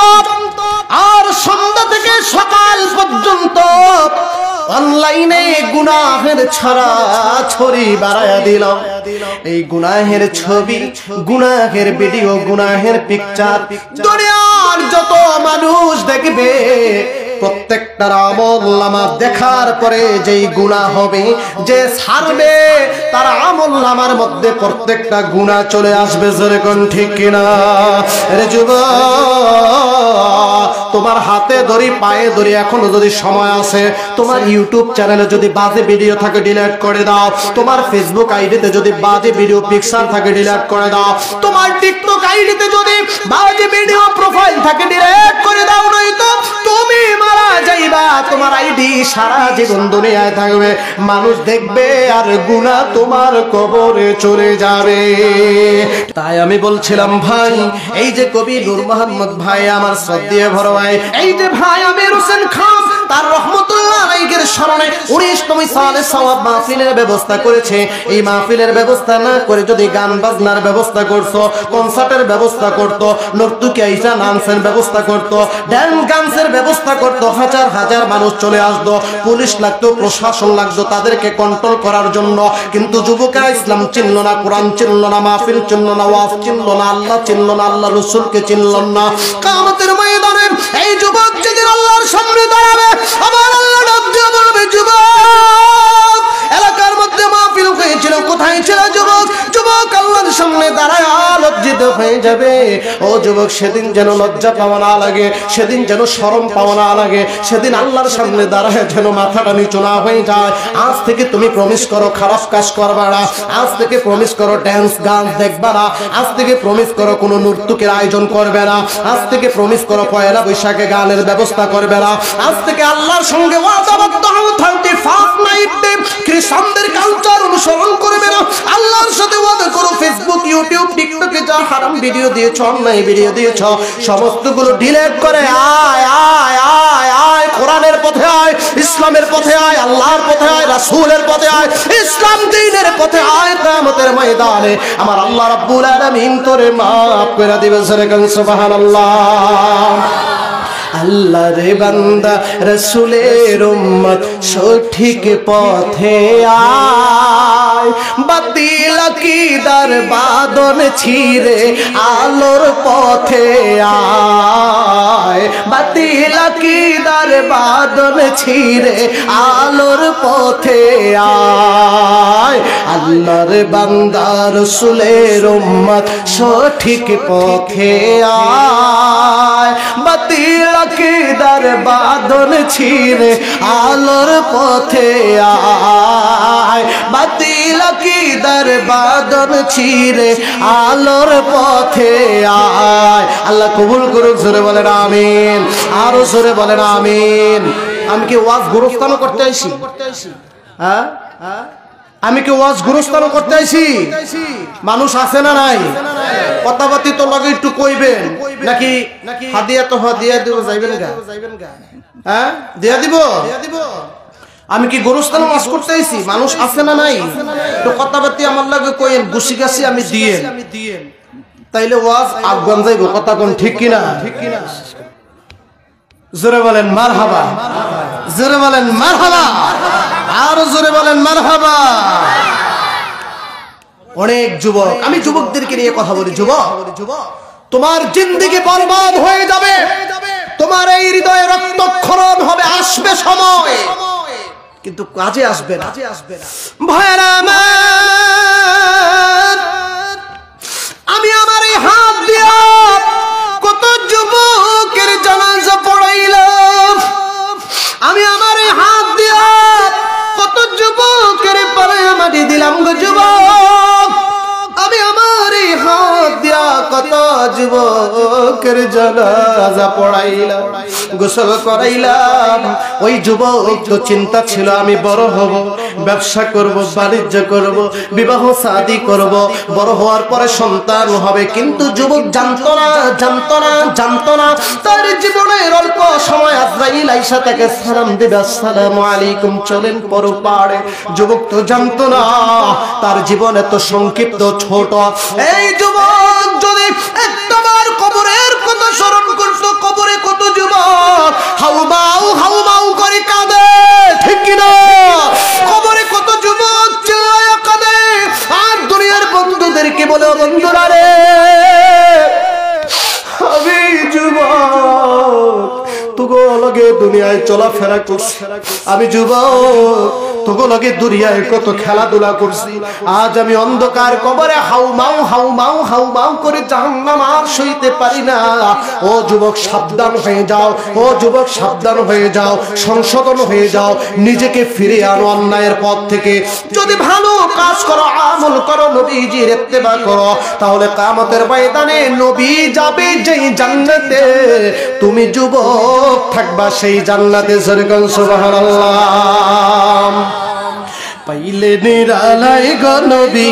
আর সন্ধ্যা থেকে সকাল পর্যন্ত অনলাইনে গুনাহের ছড়া ছড়ি বাড়ায়া দিল। এই গুনাহের ছবি, গুনাহের ভিডিও, গুনাহের পিকচার দুনিয়ার যত মানুষ দেখবে, প্রত্যেকটার আমলনামা দেখার পরে যেই গুনাহ হবে, যে ছাড়বে তার আমলনামার মধ্যে প্রত্যেকটা গুনাহ চলে আসবে। জোরে কোন ঠিক কিনা? রে যুবক, তোমার হাতে ধরি, পায়ে ধরি, এখনো যদি সময় আছে, তোমার ইউটিউব চ্যানেলে যদি বাজে ভিডিও থাকে ডিলিট করে দাও, তোমার ফেসবুক আইডিতে যদি বাজে ভিডিও পিকচার থাকে ডিলিট করে দাও, তোমার টিকটক আইডিতে যদি বাজে ভিডিও প্রোফাইল থাকে ডিলিট করে দাও, নয়তো তুমি মারা যাইবা, তোমার আইডি সারা জীবন দুনিয়ায় থাকবে, মানুষ দেখবে আর গুনাহ তোমার কবরে চলে যাবে। তাই আমি বলছিলাম ভাই, এই যে কবি নূর মোহাম্মদ ভাই, আমার শ্রদ্ধেয় বড় ভাই, এই যে ভাই আমির হোসেন খান তার রহমতুল্লাহ আলাইহির স্মরণে 19তম সালে সওয়াব মাহফিলের ব্যবস্থা করেছে। এই মাহফিলের ব্যবস্থা না করে যদি গান বাজনার ব্যবস্থা করতো, কনসার্টের ব্যবস্থা করতো, নর্তকী আইসা নাচের ব্যবস্থা করতো, ড্যান্স গানসের ব্যবস্থা করতো, হাজার হাজার মানুষ চলে আসতো, পুলিশ লাগতো, প্রশাসন লাগতো তাদেরকে কন্ট্রোল করার জন্য। কিন্তু যুবকেরা ইসলাম চিনল না, কোরআন চিনল না, মাহফিল চিনল না, ওয়াজ চিনল না, আল্লাহ চিনল না, আল্লাহ রাসূলকে চিনল না। কিয়ামতের ময়দানে এই যুবক যেদিন আল্লাহর সামনে দাঁড়াবে, আমার আল্লাহ ডাক দিয়ে বলবে, যুবক এলাকার মধ্যে মাহফিল হয়েছিল, কোথায় ছিল যুবক? যুবক আল্লাহর সামনে দাঁড়ায় লজ্জিত হয়ে যাবে। ও যুবক, সেদিন যেন লজ্জা পাওয়া না লাগে, সেদিন যেন শরম পাওয়া না লাগে, সেদিন আল্লাহর সামনে দাঁড়ায় যেন মাথাটা নিচু না হয়ে যায়। আজ থেকে তুমি প্রমিস করো খারাপ কাজ করবা না, আজ থেকে প্রমিস করো ড্যান্স গান দেখবা না, আজ থেকে প্রমিস করো কোনো নর্তকের আয়োজন করবে না, আজ থেকে প্রমিস করো পয়লা বৈশাখে গানের ব্যবস্থা করবে না, আজ থেকে আল্লাহর সঙ্গে ওয়াদাবদ্ধ হও 35 নাইট ডে খ্রিস্টানদের কালচার অনুসরণ করবে না, আল্লাহর সাথে ওয়াদা করো ফেসবুক ইউটিউব টিকটকে যা হারাম ভিডিও দিয়েছ, অন্যায় ভিডিও দিয়েছ, সমস্তগুলো ডিলিট করে আয় আয় আয় আয় কোরআনের পথে আয়, ইসলামের পথে আয়, আল্লাহর পথে আয়, রাসূলের পথে আয়, ইসলাম দ্বীনের পথে আয়। কিয়ামতের ময়দানে আমার আল্লাহ রাব্বুল আলামিন তোরে maaf করে দিবেন। সুবহানাল্লাহ। আল্লাহ রে বান্দা রাসূলের উম্মত সঠিক পথে আয়, বাতিল আকীদার বাঁধন ছিঁড়ে আলোর পথে আয়, বাতিল আকীদার বাঁধন ছিঁড়ে আলোর পথে আয়। আল্লাহর বান্দা রাসূলের উম্মত সঠিক পথে আয়, বাতিল আকীদার বাঁধন ছিঁড়ে আলোর পথে আয়, বাতিল আকীদার বাঁধন ছিঁড়ে আলোর পথে আয়। আল্লাহ কবুল করুক। জোরে বলেন আমিন, আরো জোরে বলেন আমিন। আমি কি ওয়াজ গুরুস্থান করতে আইছি? হ্যাঁ, আমি কি ওয়াজ গুরুস্থান করতে আইছি? মানুষ আছে না নাই? কথাবার্তি তো লগে একটু কইবেন নাকি? হাদিয়া তো হাদিয়া দিব যাইবেন গা? হ্যাঁ, দিয়া দিব। আমি কি গরুস্থান ওয়াজ করতে আইছি? মানুষ আছে না নাই? তো কথাবার্তি আমার লাগে কইেন, গুছি গাছি আমি দিয়েন, তাইলে ওয়াজ আগুন যাইব। কথা কোন ঠিক কিনা? জোরে বলেন মারহাবা, জোরে বলেন মারহাবা, আর জোরে বলেন মারহাবা। অনেক যুবক, আমি যুবকদেরকে নিয়ে কথা বলি, যুবক তোমার জিন্দেগি বরবাদ হয়ে যাবে, তোমার এই হৃদয়ে রক্তক্ষরণ হবে, আসবে সময় কিন্তু কাজে আসবে না। ভাইরা আমার, আমি আমার এই হাত দিয়া কত যুবকের জানাজা পড়াইলাম, আমি আমার এই হাত দিয়া কত যুবকের পারে মাটি দিলাম গো যুবক, আমি আমার এই হাত দিয়া কত যুবকের জানাজা পড়াইলাম, গোসল করাইলাম। ওই যুবক তো চিন্তা ছিল আমি বড় হব, ব্যবসা করব, বাণিজ্য করব, বিবাহ শাদী করব, বড় হওয়ার পরে সন্তান হবে। কিন্তু যুবক জানতো না, জানতো না, জানতো না তার জীবনের অল্প সময় আজরাইল আইসা তাকে সালাম দিবে, আসসালামু আলাইকুম, চলেন পরপারে। যুবক তো জানতো না তার জীবন এত সংক্ষিপ্ত, ছোট। এই যুবক যদি একবার কবরের কথা স্মরণ করতো, কবরে কত যুবক হাউমাউ হাউমাউ করে কাঁদে, ঠিক কিনা? কবরে কত যুবক চিল্লায়া কাঁদে, আর দুনিয়ার বন্ধুদেরকে বলে, বন্ধুরা রে আমি যুবক তোগো লগে দুনিয়ায় চলাফেরা করছি, আমি যুবক তোগো লগে দুনিয়ায় কত খেলাধুলা করছি, আজ আমি অন্ধকার কবরে হাউমাউ হাউমাউ হাউমাউ করে জাহান্নাম আর সইতে পারি না। ও যুবক সাবধান হয়ে যাও, ও যুবক সাবধান হয়ে যাও, সংশোধন হয়ে যাও, নিজেকে ফিরে আনো অন্যায়ের পথ থেকে। যদি ভালো কাজ করো, আমল করো, নবীজির ইত্তেবা করো, তাহলে কিয়ামতের ময়দানে নবী যাবে যেই জান্নাতে, তুমি যুবক থাকবা সেই জান্নাতে। সুবহানাল্লাহ। পাইলে নিরালায় গো নবী,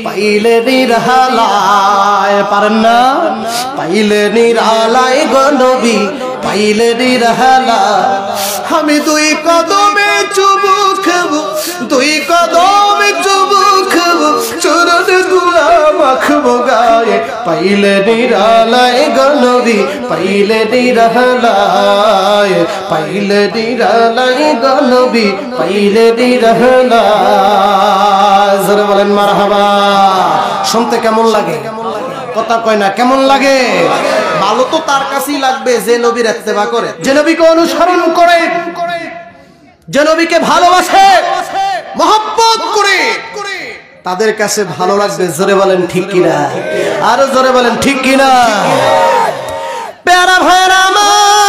পাইলে নিরালায়, পারেন না? পাইলে নিরালায় গো নবী, পাইলে নিরালায়, আমি দুই কদমে চুমু খাবো, দুই কদমে চুমু খাবো, চরণ ধুলা মাখবো গায়ে, পাইলে নিরালায় গো নবী, পাইলে নিরালায়, পাইলে নিরালায় গো নবী, পাইলে নিরালায়। জোরে বলেন মারহাবা। শুনতে কেমন লাগে? কথা কয় না, কেমন লাগে? ভালো তো তার কাছেই লাগবে যে নবীর ইত্তেবা করে, যে নবীকে অনুসরণ করে, যে নবীকে ভালোবাসে, মহব্বত করে, তাদের কাছে ভালো লাগবে। জোরে বলেন ঠিক কিনা? আরো জোরে বলেন ঠিক কিনা? প্যারা ভাইরা আমার,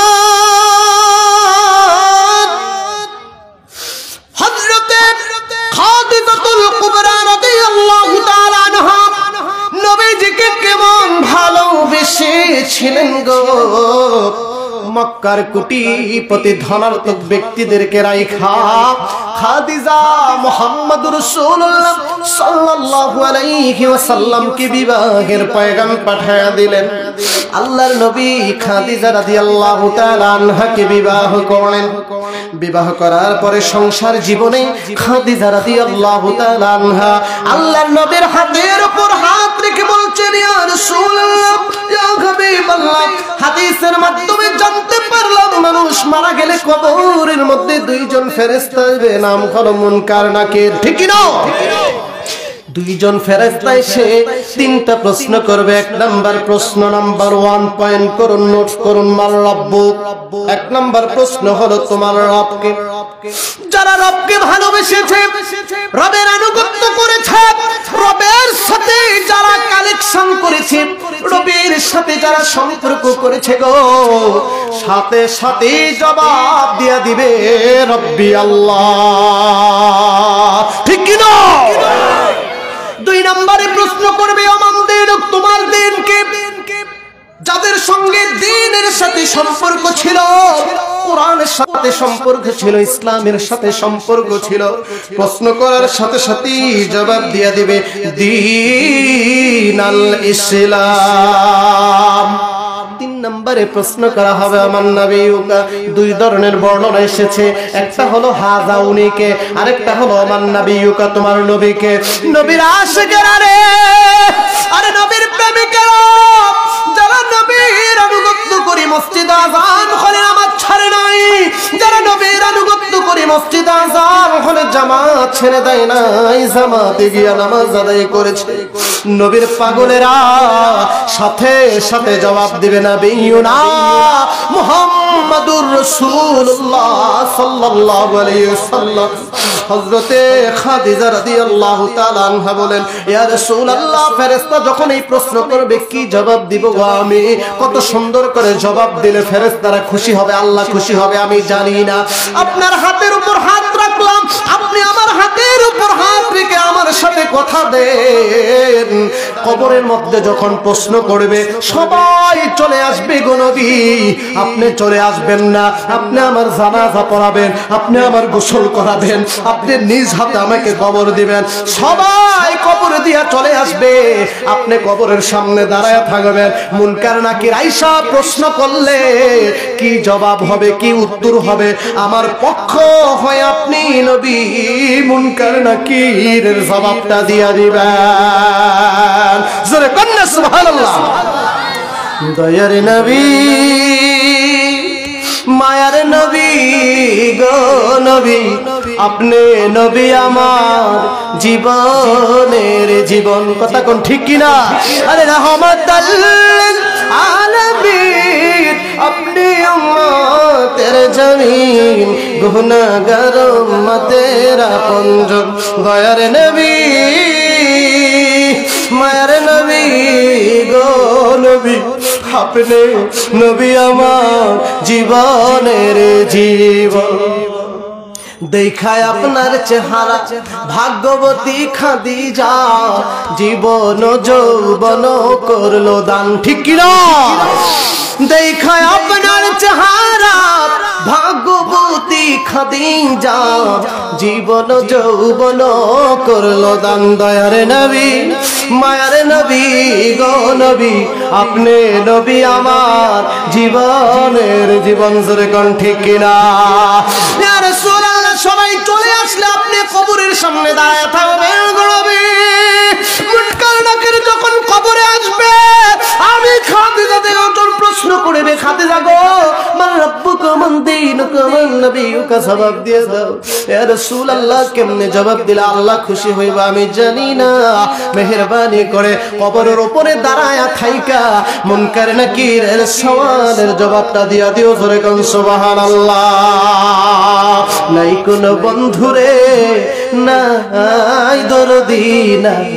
হযরতে খাদিজাতুল কুবরা রাদিয়াল্লাহু তাআলা আনহা নবীজিকে কেমন ভালোবেসেছিলেন গো। মক্কার কোটিপতি ধনাত্মক ব্যক্তিদেরকে রাইখা খাদিজা মুহাম্মদুর রাসূলুল্লাহ সাল্লাল্লাহু আলাইহি ওয়াসাল্লামকে বিবাহের পয়গাম পাঠিয়ে দিলেন। আল্লাহর নবী খাদিজা রাদিয়াল্লাহু তাআলা আনহাকে বিবাহ করলেন। বিবাহ করার পরে সংসার জীবনে খাদিজা রাদিয়াল্লাহু তাআলা আনহা আল্লাহর নবীর হাতের উপর হাত রেখে বলছেন, ইয়া রাসূলুল্লাহ, ইয়া হাবিবাল্লাহ, হাদিসের মাধ্যমে জানতে পারলাম মানুষ মারা গেলে কবরের মধ্যে দুইজন ফেরেশতা আসবে, নাম হলো মুনকার নাকির। ঠিক কি না? দুইজন ফেরেশতা এসে তিনটা প্রশ্ন করবে। এক নাম্বার প্রশ্ন, নাম্বার 1 পয়েন্ট করুন, নোট করুন, মার রব্বুক। এক নাম্বার প্রশ্ন হলো তোমার রবকে। যারা রবকে ভালোবেসেছে, রবের আনুগত্য করেছে, রবের সাথে যারা কালেকশন করেছে, রবের সাথে যারা সম্পর্ক করেছে গো, সাথে সাথে জবাব দিয়া দিবে রব্বি আল্লাহ। ঠিক কি না? দুই নম্বরে প্রশ্ন করবে, আমাদের তোমার দিনকে। যাদের সঙ্গে দ্বীনের সাথে সম্পর্ক ছিল, কোরআনের সাথে সম্পর্ক ছিল, ইসলামের সাথে সম্পর্ক ছিল, প্রশ্ন করার সাথে সাথে জবাব দিয়ে দিবে দীন আল ইসলাম। তিন নম্বরে প্রশ্ন করা হবে আমার নবীকে। দুই ধরনের বর্ণনা এসেছে, একটা হলো হাযা উনিকে, আরেকটা হলো আমার নবীকে, তোমার নবীকে। নবীর আশিকেরা রে, আরে নবীর প্রেমিকেরা, যারা নবীর আনুগত্য করে মসজিদে আযান করে নামাজ ছাড়ে নাই, যারা নবীর আনুগত্য করে মসজিদে আযান হলে জামাত ছেড়ে দেয় নাই, জামাতে গিয়ে নামাজ আদায় করেছে, নবীর পাগলেরা সাথে সাথে জবাব দিবে নবিয়ুনা মুহাম্মাদুর রাসূলুল্লাহ সাল্লাল্লাহু আলাইহি ওয়াসাল্লাম। হযরতে খাদিজা রাদিয়াল্লাহু তাআলা আনহা বলেন, ইয়া রাসূলুল্লাহ, ফেরেশতা যখন এই প্রশ্ন করবে কি জবাব দিব গো আমি? কত সুন্দর করে জবাব দিলে ফেরেশতারা খুশি হবে, আল্লাহ খুশি হবে আমি জানি না। আপনার হাতের উপর হাত রাখলাম, আপনি আমার হাতের উপর হাত রেখে আমার সাথে কথা দেন। কবরের মধ্যে যখন প্রশ্ন করবে সবাই চলে আসবে গো নবী, আপনি চলে আসবেন না। আপনি আমার জানাজা পড়াবেন, আপনি আমার গোসল করাবেন, আপনি নিজ হাতে আমাকে কবর দিবেন। সবাই কবর দিয়া চলে আসবে, আপনি কবরের সামনে দাঁড়ায় থাকবেন। মুনকার নাকির আয়েশা প্রশ্ন করলে কি জবাব হবে, কি উত্তর হবে? আমার পক্ষ হয় আপনি নবী মুনকার নাকিরের জবাবটা দিয়া দিবেন। জোরে কন্যা সুবহানাল্লাহ। দয়ার নবী, মায়ার নবী গো নবী, আপনি নবী আমার জীবনের জীবন। কথা কোন ঠিক কিনা? আরে রহমাতুল আলামিন, আপনি উম্মতের জমিন, গুনাহগার উম্মতের আপনজন। দয়ার নবী, মায়ার নবী গো নবী, আপনি নবী আমার জীবনের জীবন। দেখায় আপনার চেহারা ভাগ্যবতী খাদিজা জীবন যৌবন করলো দান ঠিক কি না দেখায় আপনার চেহারা ভাগ্যবতী খাদিজা জীবন যৌবন করলো দান দয়ার নবী মায়ার নবী গো নবী আপনি নবী আমার জীবনের জীবন জোরে কোন ঠিক কিনা ইয়া রাসূলুল্লাহ সবাই চলে আসলে আপনি কবরের সামনে দাঁড়ায় থাকবেন গো নবী মুনকার নাকির যখন কবরে আসবে আমি খাদিজা থেকে প্রশ্ন করবে খাদিজা গো মান রাব্বুকা মান দীনুকা মান নবিয়ুকা জবাব দিয়ে দাও ইয়া রাসূলুল্লাহ কেমনে জবাব দিলে আল্লাহ খুশি হইবে আমি জানি না মেহেরবানি করে কবরের উপরে দাঁড়ায়া থাইকা মুনকার নাকিরের সওয়ালের জবাবটা দিয়া দিও জোরে কোন সুবহানাল্লাহ নাই কোন বন্ধুরে নাই দরদি নাই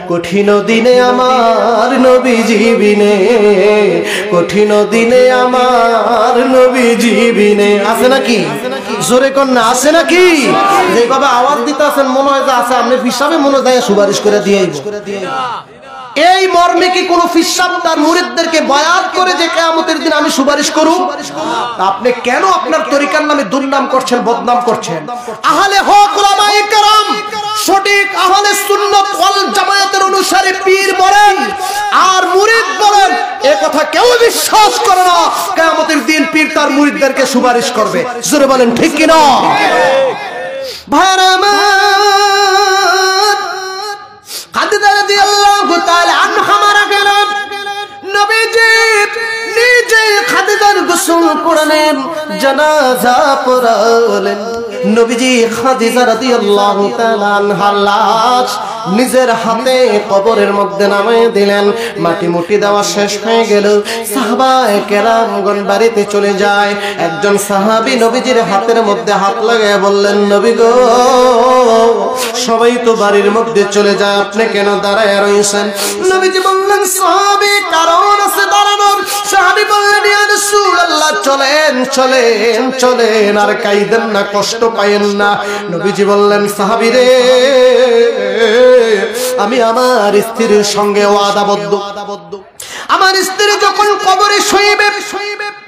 কঠিন দিনে আমার নবীজি বিনে কঠিন দিনে আমার নবীজি বিনে আছে নাকি জোরে কোন না আছে নাকি যেভাবে আওয়াজ দিতেছেন মনে হয় যে আছে আপনি হিসাবে মনে হয় সুপারিশ করে দিয়েই এই মর্মে কি কোন ফিসাব তার মুরিদদেরকে বায়াত করে যে কিয়ামতের দিন আমি সুপারিশ করব আপনি কেন আপনার তরিকার নামে দুর্নাম করছেন বদনাম করছেন আহলে হক উলামায়ে কেরাম সঠিক আহলে সুন্নাত ওয়াল জামায়াতের অনুসারী পীর বলেন আর মুরিদ বলেন এই কথা কেউ বিশ্বাস করে না কিয়ামতের দিন পীর তার মুরিদদেরকে সুপারিশ করবে জোরে বলেন ঠিক কি না ভাইরা খাদিজা রাদিয়াল্লাহু তাআলা আনহা মারা গেলেন নবীজি নিজে খাদিজার গোসল করালেন জানাজা পড়ালেন নবীজি খাদিজা রাদিয়াল্লাহু তাআলা আনহার লাশ নিজের হাতে কবরের মধ্যে নামিয়ে দিলেন মাটি মুটি দেওয়া শেষ হয়ে গেল সাহাবায়ে কেরামগণ বাড়িতে চলে যায় একজন সাহাবী নবীজির হাতের মধ্যে হাত লাগায় বললেন নবী গো সবাই তো বাড়ির মধ্যে চলে যায় আপনি কেন দাঁড়ায় রইছেন নবীজি বললেন সাহাবী কারণ আছে দাঁড়ানোর সাহাবী বললেন ইয়া রাসূলুল্লাহ চলেন চলেন চলেন আর কাইদেন না কষ্ট পায়েন না নবীজি বললেন সাহাবী রে আমি আমার স্ত্রীর সঙ্গে ওয়াদাবদ্ধ আমার স্ত্রী যখন কবরে শুইবে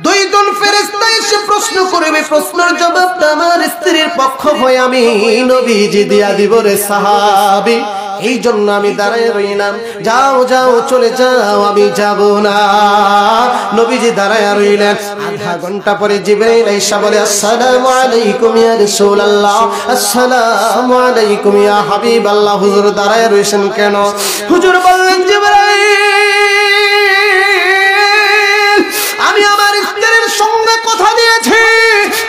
দুইজন ফেরেশতা এসে প্রশ্ন করবে প্রশ্নের জবাবটা আমার স্ত্রীর পক্ষ হয়ে আমি নবীজি দিয়া দিব রে সাহাবী এই জন্য আমি দাঁড়ায় রইলাম যাও যাও চলে যাও আমি যাব না নবীজি দাঁড়ায় রইলেন আধা ঘন্টা পরে জিবরাইল আইসা বলে আসসালামু আলাইকুম ইয়া রাসূলুল্লাহ আসসালামু আলাইকুম ইয়া হাবিবাল্লাহ হুজুর দাঁড়ায় রইছেন কেন হুজুর বললেন জিবরাইল আমি আমার স্ত্রীর সঙ্গে কথা দিয়েছি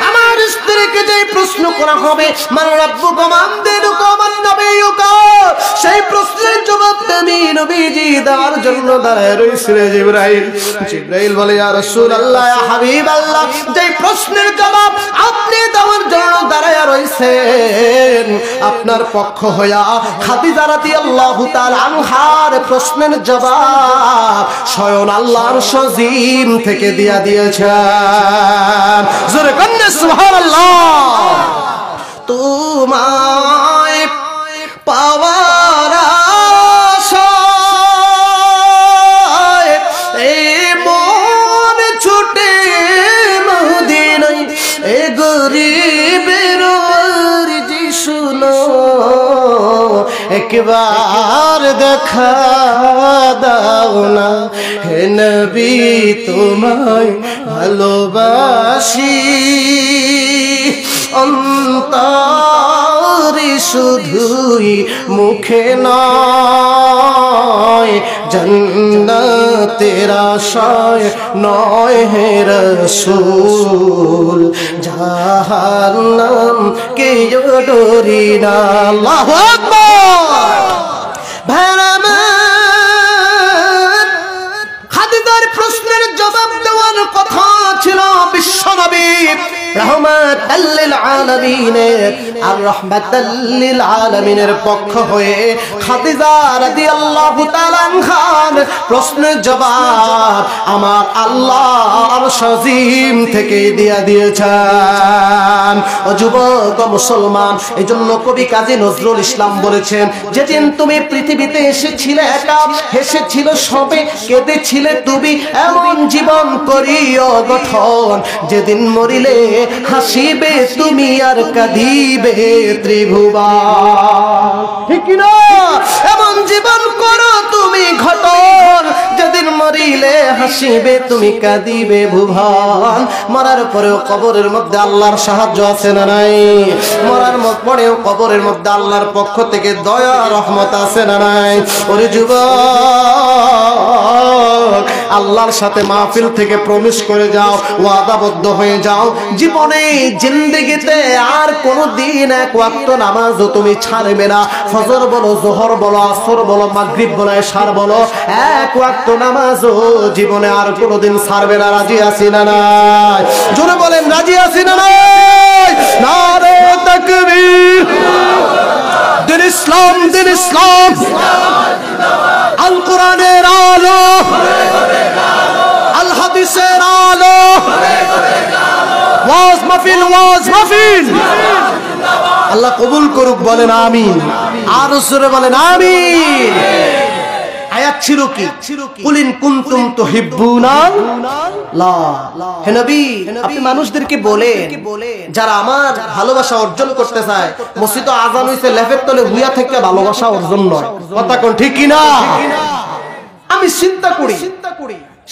আমার স্ত্রীকে যে প্রশ্ন করা হবে মান রাব্বুকা মান দীনুকা মান নবিয়ুকা সেই প্রশ্নের জবাব আমি নবীজি দেওয়ার জন্য দাঁড়ায় রইছি রে জিবরাইল জিবরাইল বলে ইয়া রাসূলুল্লাহ ইয়া হাবিবাল্লাহ যে প্রশ্নের জবাব আপনি দেওয়ার জন্য দাঁড়ায় রইছেন আপনার পক্ষ হইয়া খাদিজা রাদিয়াল্লাহু তাআলা আনহার প্রশ্নের জবাব স্বয়ং আল্লাহর সজিম থেকে দিয়া দিয়েছেন জোরে কন্যা সুবহানাল্লাহ তোমায় পাওয়ার আশায় এই মন ছুটে মদিনায় এ গরিবের আরজি শুনো একবার দেখা দাও না হে নবী তোমায় ভালোবাসি অন্তরে শুধুই মুখে নয় জান্নাতের আশায় নয় হে রাসূল জাহান্নাম কে ডরি না আল্লাহু আকবার ভাইরামান খাদিজার প্রশ্নের জবাব দেওয়ার কথা ছিল বিশ্বনবী রাহমাতাল লিল আলামিনের আর রাহমাতাল লিল আলামিনের পক্ষ হয়ে খাদিজা রাদিয়াল্লাহু তাআলা আনহার প্রশ্নের জবাব আমার আল্লাহ আরশ আজিম থেকে দিয়েছেন। ও যুবক মুসলমান, এজন্য কবি কাজী নজরুল ইসলাম বলেছেন, যেদিন তুমি পৃথিবীতে এসেছিলে একা, হেসেছিল সবে, কেঁদেছিলে তুমি, এমন জীবন করিও গঠন, যেদিন মরিলে হাসিবে তুমি আর কাঁদিবে ত্রিভুবন। ঠিক না? এমন জীবন করো তুমি গঠন, যেদিন মরিলে হাসিবে তুমি কাঁদিবে ভুবন। মরার পরেও কবরের মধ্যে আল্লাহর সাহায্য আছে না নাই? মরার পরেও কবরের মধ্যে আল্লাহর পক্ষ থেকে দয়া রহমত আছে না নাই? ওরে যুবক, আল্লাহর সাথে মাহফিল থেকে প্রবেশ করে যাও, ওয়াদাবদ্ধ হয়ে যাও, জীবনে জিন্দেগিতে আর কোনদিন এক ওয়াক্ত নামাজও তুমি ছাড়বে না। ফজর বলো, যোহর বলো, আসর বলো, মাগরিব বলো, এশার বলো, এক ওয়াক্ত নামাজও জীবনে আর কোনদিন ছাড়বে না। রাজি আছি না নাই? জোরে বলেন, রাজি আছি না নাই? নারে তাকবীর! দিন ইসলাম, দিন ইসলাম, আল কোরআনের আলো, আল হাদিসের আলো, ওয়াজ মাহফিল, ওয়াজ মাহফিল। আল্লাহ কবুল করুক, বলেন আমিন। আর জোরে বলেন আমিন। আয়াত ছিল কি? কুলিন কুনতুম তুহিব্বুনাল্লাহ। হে নবী, আপনি মানুষদেরকে বলেন যারা আমার ভালোবাসা অর্জন করতে চায়, মসজিদে আযান হইছে, লেফের তলে হুইয়া থেকে ভালোবাসা অর্জন নয়। কথা কোন ঠিক কি না? আমি চিন্তা করি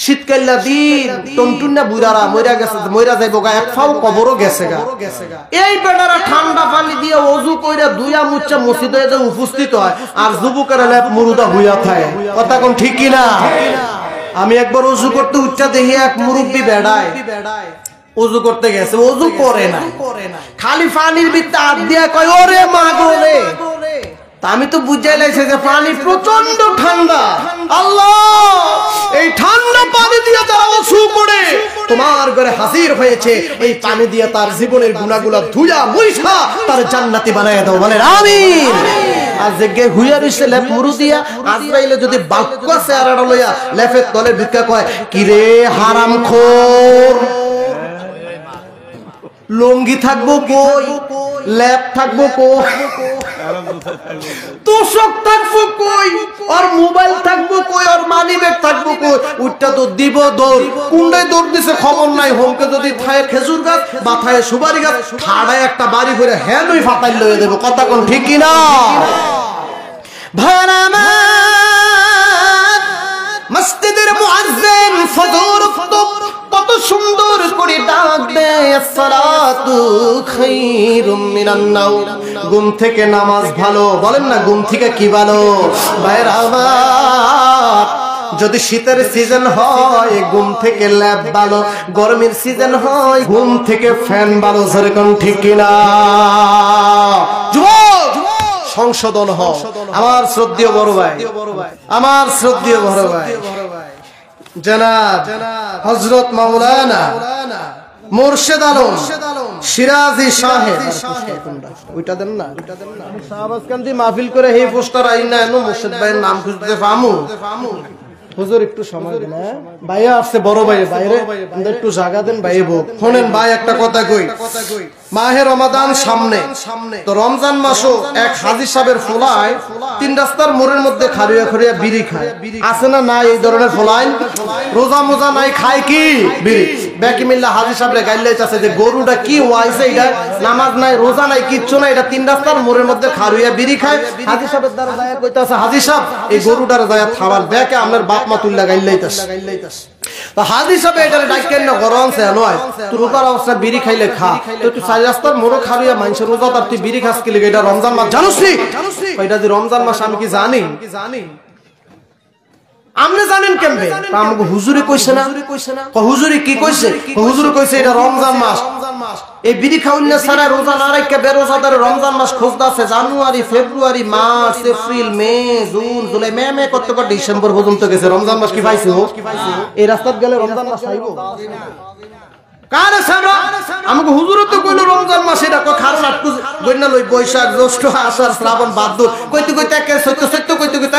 শীতকাল্লা দিন টনটুন্না বুড়ারা মইরা যাইব গা, এক ফাও কবরও গেছে গা। এই বেটারা ঠান্ডা পানি দিয়ে অজু কইরা দুইয়া মুচ্চা মসজিদে যে উপস্থিত হয়, আর যুবকেরা লেপ মুরুদা হইয়া থাকে। কথা কোন ঠিক কি না? আমি একবার অজু করতে উচ্চা দেখি এক মুরব্বি বেড়ায়, অজু করতে গেছে, অজু করে না, খালি পানির ভিতরে হাত দিয়া কয় ওরে মা গো রে। আমি তো বুঝাই লাগছে যে পানি প্রচন্ড ঠান্ডা। আল্লাহ, এই ঠান্ডা পানি দিয়ে যারা ওযু করে তোমার ঘরে হাজির হয়েছে, এই পানি দিয়ে তার জীবনের গুনাহগুলো ধুইয়া মুইছা তার জান্নাতি বানায় দাও, বলেন আমিন। আর যে গে হুইয়া রইছে লেপ মুরু দিয়া, আজরাইলে যদি বাক্য চেহারাটা লইয়া লেফের তলে ভিক্ষা কয়, কি রে হারামখোর, লঙ্গি থাকবো কই, ল্যাপ থাকবো কই, তোষক থাকবো কই, আর মোবাইল থাকবো কই, আর মানি ব্যাগ থাকবো কই, উঠটা তো দিব দৌড়। কুন্ডায় দৌড় দিছে খবর নাই, হোমকে যদি থায়ে খেজুর গাছ বা থায়ে সুপারি গাছ, ঠাড়ায় একটা বাড়ি করে হ্যাঁ নই ফাটাই লইয়ে দেবো। কথা কোন ঠিক কি না? ভাইরা আমার, মসজিদের মুয়াজ্জিন ফজর কত সুন্দর করে ডাক দেয়, আসসালাতু খায়রুম মিনান নাওম। ঘুম থেকে নামাজ ভালো, বলেন না ঘুম থেকে কি ভালো? ভাইরা আমার, যদি শীতের সিজন হয় ঘুম থেকে ল্যাব ভালো, গরমের সিজন হয় ঘুম থেকে ফ্যান ভালো। যেরকম ঠিক কিনা? যুবক সংশোধন হয়। আমার শ্রদ্ধেয় বড় ভাই, আমার শ্রদ্ধেয় বড় ভাই জনাব হযরত মাওলানা মুর্শিদ আলম সিরাজি সাহেব, ওইটা দেন না, শাহবাজকান্দি মাহফিল করে এই পোস্টার আইনা এনো মুর্শিদ ভাইয়ের নাম খুঁজতে পামু। হুজুর একটু সময় দেন, ভাইয়া আসছে বড় ভাই, বাইরে একটু জায়গা দেন ভাই। শোনেন ভাই, একটা কথা কই, মাহে রমাদান সামনে, তো রমজান মাসও এক হাজী সাহেবের ফোলায় তিন রাস্তার মোড়ের মধ্যে খাড়িয়া খাড়িয়া বিড়ি খায়, আছে না না? এই ধরনের ফোলাই রোজা মোজা নাই, খায় কি বিড়ি। ব্যাকি মিল্লা হাজী সাহেবরে গাইলাইতেছে যে গরুটা কি ওয়াইছে, এটা নামাজ নাই, রোজা নাই, কিচ্ছু নাই, এটা তিন রাস্তার মোড়ের মধ্যে খাড়িয়া বিড়ি খায়। হাজী সাহেবের দ্বারা যায় কইতাছে, হাজী সাহেব এই গরুটার যায় থামাল, ব্যাকে আপনার বাপ মা তুল্লা গাইলাইতাছে। হাজী সাহেব এটারে ডাকেন না, গরম সে নয়, তুই রোজার অবস্থা বিড়ি খাইলে খা, তো তুই চার রাস্তার মোড়ো খাড়িয়া মানুষের রোজা, তার তুই বিড়ি খাস কি লিগে? এটা রমজান মাস, জানোস নি? এটা যে রমজান মাস আমি কি জানি? আপনি জানেন কেমনে? আমাকে হুজুরে কইছে না? হুজুরে কি কইছে? হুজুরে কইছে এটা রমজান মাস। এই বিড়ি খাওয়াইলে সারা রোজা না রাখা বেরোজাদার রমজান মাস খোঁজদা আছে। জানুয়ারি, ফেব্রুয়ারি, মার্চ, এপ্রিল, মে, জুন, জুলাই, মে করতে করতে ডিসেম্বর পর্যন্ত গেছে। রমজান মাস কি পাইছে? এই রাস্তাত গেলে রমজান মাস আইবো? কারে সামরা আমাকে হুজুর তো কইলো রমজান মাসে এটা কই খারণ আটকু গইনা লই বৈশাখ জ্যৈষ্ঠ আষাঢ় শ্রাবণ ভাদ্র কইতে কইতে একে সত্য কইতে কইতে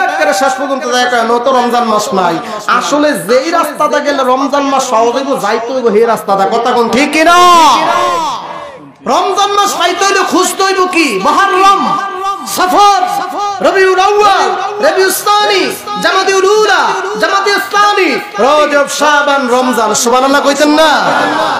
একেবারে শেষ পর্যন্ত দেখা নত রমজান মাস নাই আসলে যেই রাস্তাটা গেলে রমজান মাস সহজে যাইতে হইব সেই রাস্তাটা কথা কোন ঠিক কি না রমজান মাস পাইতে হইলে খুঁজতে হইব কি মুহররম সফর রবিউল আউয়াল রবিউল সানি জামাদিউল উলা জামাদিউল সানি রজব শাবান রমজান সুবহানাল্লাহ কইতেন না